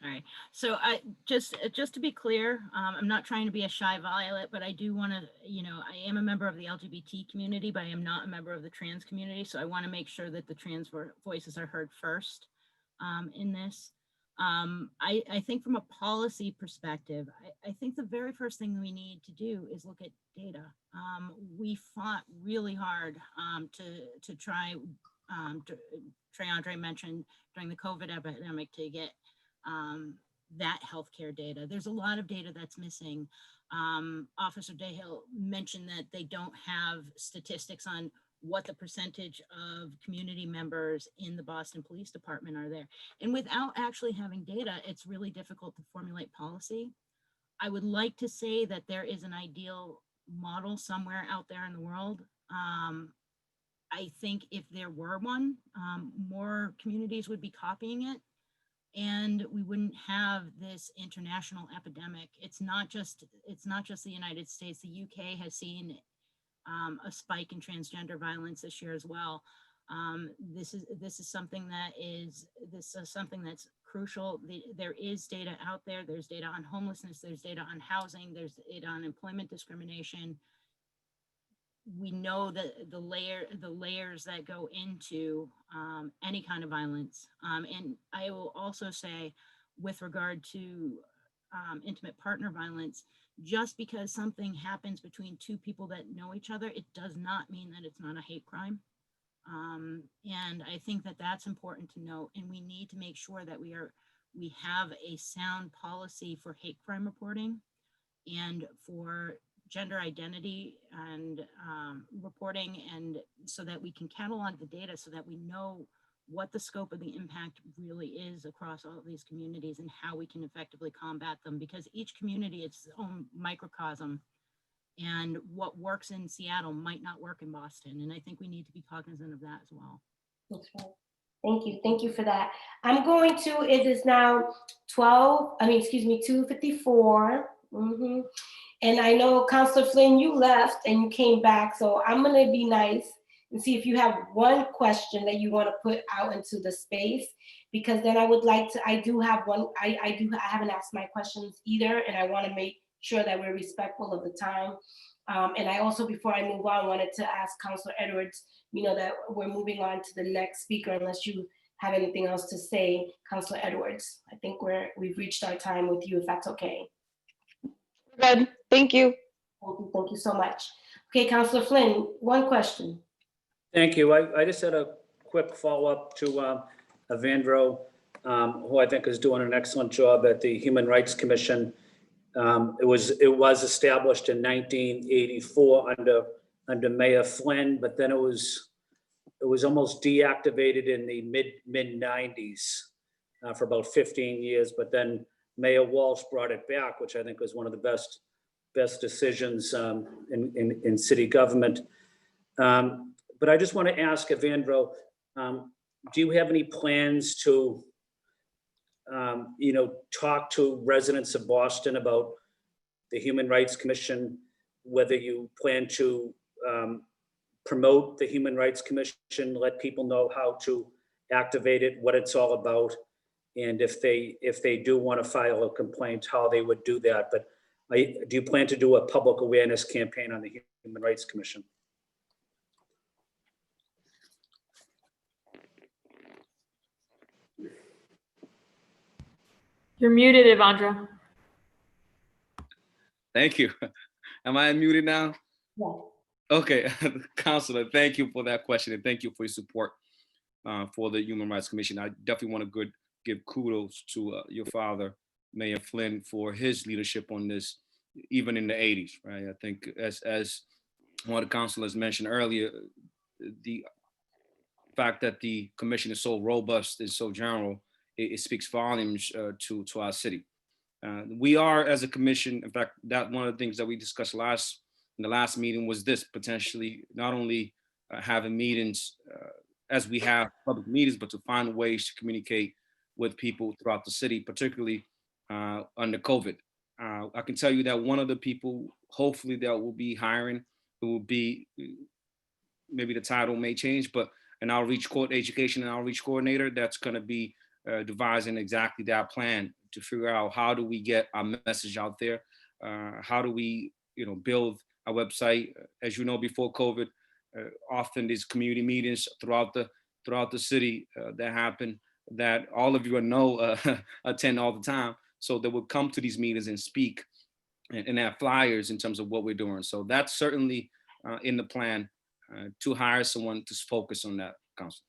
All right, so I just to be clear, I'm not trying to be a shy violet, but I do want to, you know, I am a member of the LGBT community, but I am not a member of the trans community. So I want to make sure that the trans voices are heard first in this. I think from a policy perspective, I think the very first thing we need to do is look at data. We fought really hard to try, Treyandre mentioned during the COVID epidemic, to get that healthcare data. There's a lot of data that's missing. Officer Dayhill mentioned that they don't have statistics on what the percentage of community members in the Boston Police Department are there. And without actually having data, it's really difficult to formulate policy. I would like to say that there is an ideal model somewhere out there in the world. I think if there were one, more communities would be copying it, and we wouldn't have this international epidemic. It's not just the United States. The UK has seen a spike in transgender violence this year as well. This is something that's crucial. There is data out there. There's data on homelessness. There's data on housing. There's data on employment discrimination. We know that the layers that go into any kind of violence. And I will also say, with regard to intimate partner violence, just because something happens between two people that know each other, it does not mean that it's not a hate crime. And I think that that's important to note. And we need to make sure that we have a sound policy for hate crime reporting and for gender identity and reporting, and so that we can catalog the data so that we know what the scope of the impact really is across all of these communities and how we can effectively combat them, because each community is its own microcosm, and what works in Seattle might not work in Boston. And I think we need to be cognizant of that as well. That's right. Thank you for that. I'm going to, it is now 2:54. And I know Councilor Flynn, you left and you came back, so I'm gonna be nice and see if you have one question that you want to put out into the space. because then I would like to, I haven't asked my questions either, and I want to make sure that we're respectful of the time. And I also, before I move on, wanted to ask Councilor Edwards, that we're moving on to the next speaker unless you have anything else to say. Councilor Edwards, I think we've reached our time with you, if that's okay. Good, thank you. Thank you so much. Okay, Councilor Flynn, one question. Thank you. I just had a quick follow-up to Evandro, who I think is doing an excellent job at the Human Rights Commission. It was established in 1984 under Mayor Flynn, but then it was almost deactivated in the mid 90s for about 15 years. But then Mayor Walsh brought it back, which I think was one of the best decisions in city government. But I just want to ask Evandro, do you have any plans to talk to residents of Boston about the Human Rights Commission, whether you plan to promote the Human Rights Commission, let people know how to activate it, what it's all about, and if they do want to file a complaint, how they would do that. But do you plan to do a public awareness campaign on the Human Rights Commission? You're muted, Evandro. Thank you. Am I unmuted now? Yeah. Okay, Councilor, thank you for that question, and thank you for your support for the Human Rights Commission. I definitely want to give kudos to your father, Mayor Flynn, for his leadership on this, even in the 80s, right? I think as one of the councilors mentioned earlier, the fact that the commission is so robust and so general, it speaks volumes to our city. We are, as a commission, in fact, that one of the things that we discussed in the last meeting was this, potentially not only having meetings as we have public meetings, but to find ways to communicate with people throughout the city, particularly under COVID. I can tell you that one of the people, hopefully, that will be hiring, it will be, maybe the title may change, but an education and outreach coordinator that's going to be devising exactly that plan to figure out how do we get our message out there, how do we build our website. As you know, before COVID, often these community meetings throughout the city that happen, that all of you know attend all the time. So they would come to these meetings and speak and have flyers in terms of what we're doing. So that's certainly in the plan to hire someone to focus on that, Council.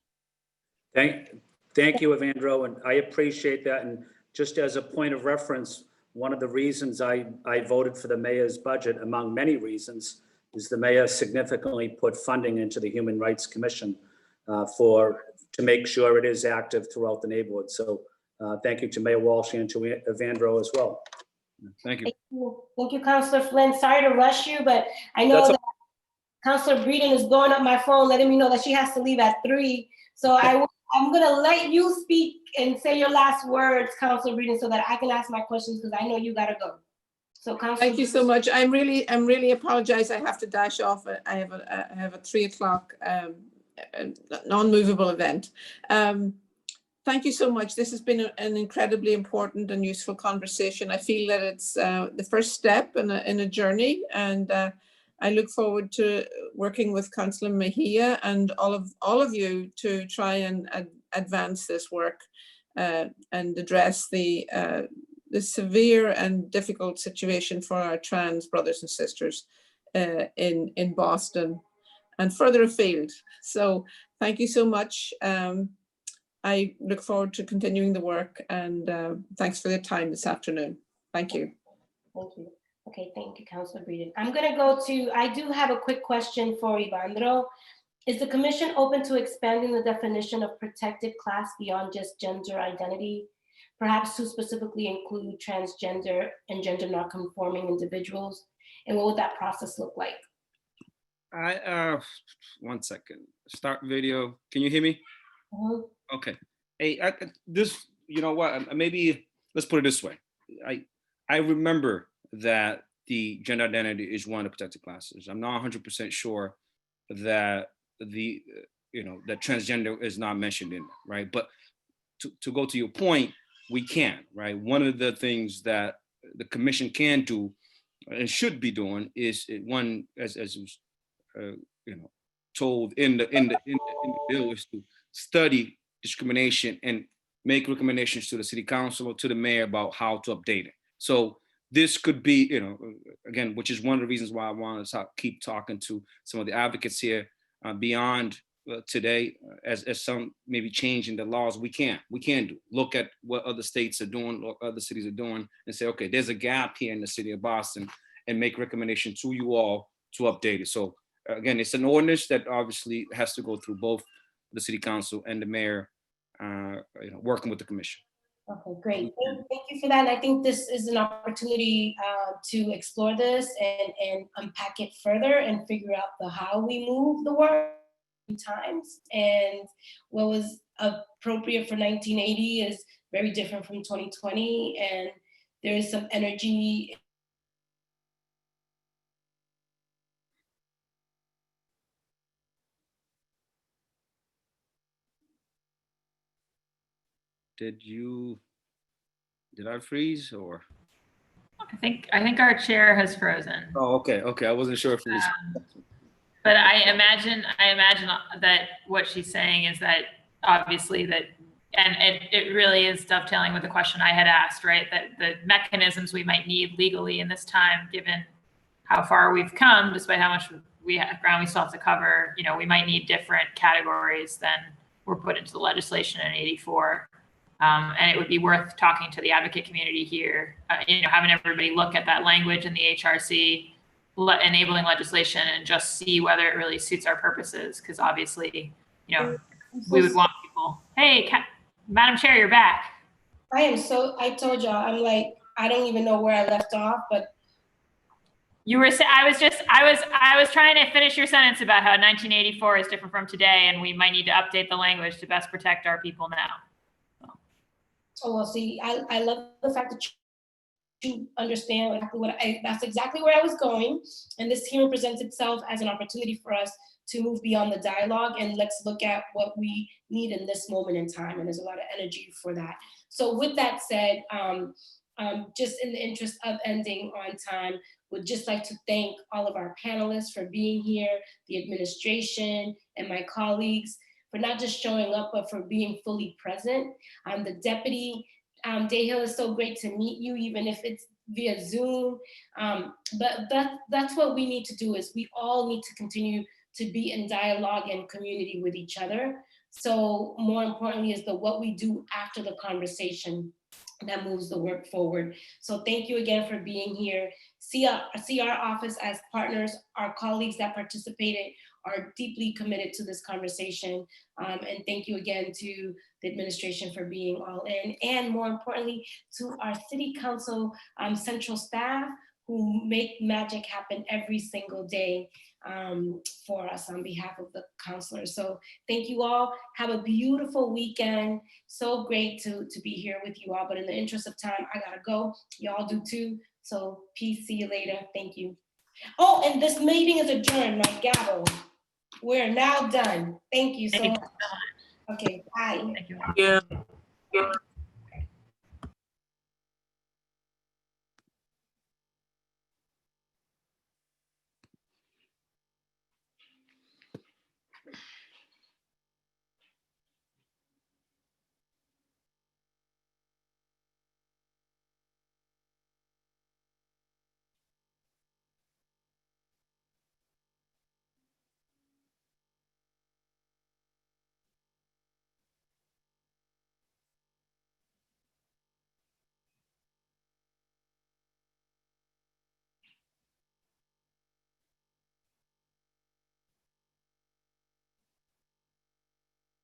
Thank you, Evandro, and I appreciate that. And just as a point of reference, one of the reasons I voted for the mayor's budget, among many reasons, is the mayor significantly put funding into the Human Rights Commission to make sure it is active throughout the neighborhood. So thank you to Mayor Walsh and to Evandro as well. Thank you. Thank you, Councilor Flynn. Sorry to rush you, but I know that Councilor Breeden is blowing up my phone, letting me know that she has to leave at 3. So I'm gonna let you speak and say your last words, Councilor Breeden, so that I can ask my questions, because I know you gotta go. So, Councilor. Thank you so much. I'm really apologize. I have to dash off. I have a 3 o'clock non-movable event. Thank you so much. This has been an incredibly important and useful conversation. I feel that it's the first step in a journey, and I look forward to working with Councillor Mejia and all of you to try and advance this work and address the severe and difficult situation for our trans brothers and sisters in Boston and further afield. So thank you so much. I look forward to continuing the work, and thanks for the time this afternoon. Thank you. Thank you. Okay, thank you, Councilor Breeden. I'm gonna go to, I do have a quick question for Evandro. Is the commission open to expanding the definition of protected class beyond just gender identity, perhaps to specifically include transgender and gender non-conforming individuals? And what would that process look like? One second. Start video. Can you hear me? Okay. Hey, this, you know what? Maybe let's put it this way. I remember that the gender identity is one of the protected classes. I'm not 100% sure that that transgender is not mentioned in it, right? But to go to your point, we can, right? One of the things that the commission can do and should be doing is one, as was, told in the bill, is to study discrimination and make recommendations to the city council or to the mayor about how to update it. So this could be, again, which is one of the reasons why I want to keep talking to some of the advocates here beyond today, as some maybe changing the laws. We can do. Look at what other states are doing, what other cities are doing, and say, okay, there's a gap here in the city of Boston, and make recommendations to you all to update it. So again, it's an ordinance that obviously has to go through both the city council and the mayor, working with the commission. Okay, great. Thank you for that. And I think this is an opportunity to explore this and unpack it further and figure out the how we move the work times. And what was appropriate for 1980 is very different from 2020. And there is some energy. Did I freeze or? I think our chair has frozen. Oh, okay. I wasn't sure if it was. But I imagine that what she's saying is that obviously that, and it really is dovetailing with the question I had asked, right? That the mechanisms we might need legally in this time, given how far we've come, despite how much ground we still have to cover, we might need different categories than were put into the legislation in '84. And it would be worth talking to the advocate community here, having everybody look at that language in the HRC enabling legislation and just see whether it really suits our purposes. Because obviously, we would want people, hey, Madam Chair, you're back. I told y'all, I'm like, I don't even know where I left off, but. You were saying, I was trying to finish your sentence about how 1984 is different from today and we might need to update the language to best protect our people now. Oh, well, see, I love the fact that you understand exactly that's exactly where I was going. And this hearing presents itself as an opportunity for us to move beyond the dialogue and let's look at what we need in this moment in time. And there's a lot of energy for that. So with that said, just in the interest of ending on time, would just like to thank all of our panelists for being here, the administration and my colleagues for not just showing up, but for being fully present. The deputy, Dayhill, is so great to meet you, even if it's via Zoom. But that's what we need to do, is we all need to continue to be in dialogue and community with each other. So more importantly is what we do after the conversation that moves the work forward. So thank you again for being here. See our office as partners. Our colleagues that participated are deeply committed to this conversation. And thank you again to the administration for being all in. And more importantly, to our city council central staff who make magic happen every single day for us on behalf of the counselors. So thank you all. Have a beautiful weekend. So great to be here with you all. But in the interest of time, I gotta go. Y'all do too. So peace, see you later. Thank you. Oh, and this meeting is adjourned, my gavel. We're now done. Thank you so much. Okay, bye. Thank you.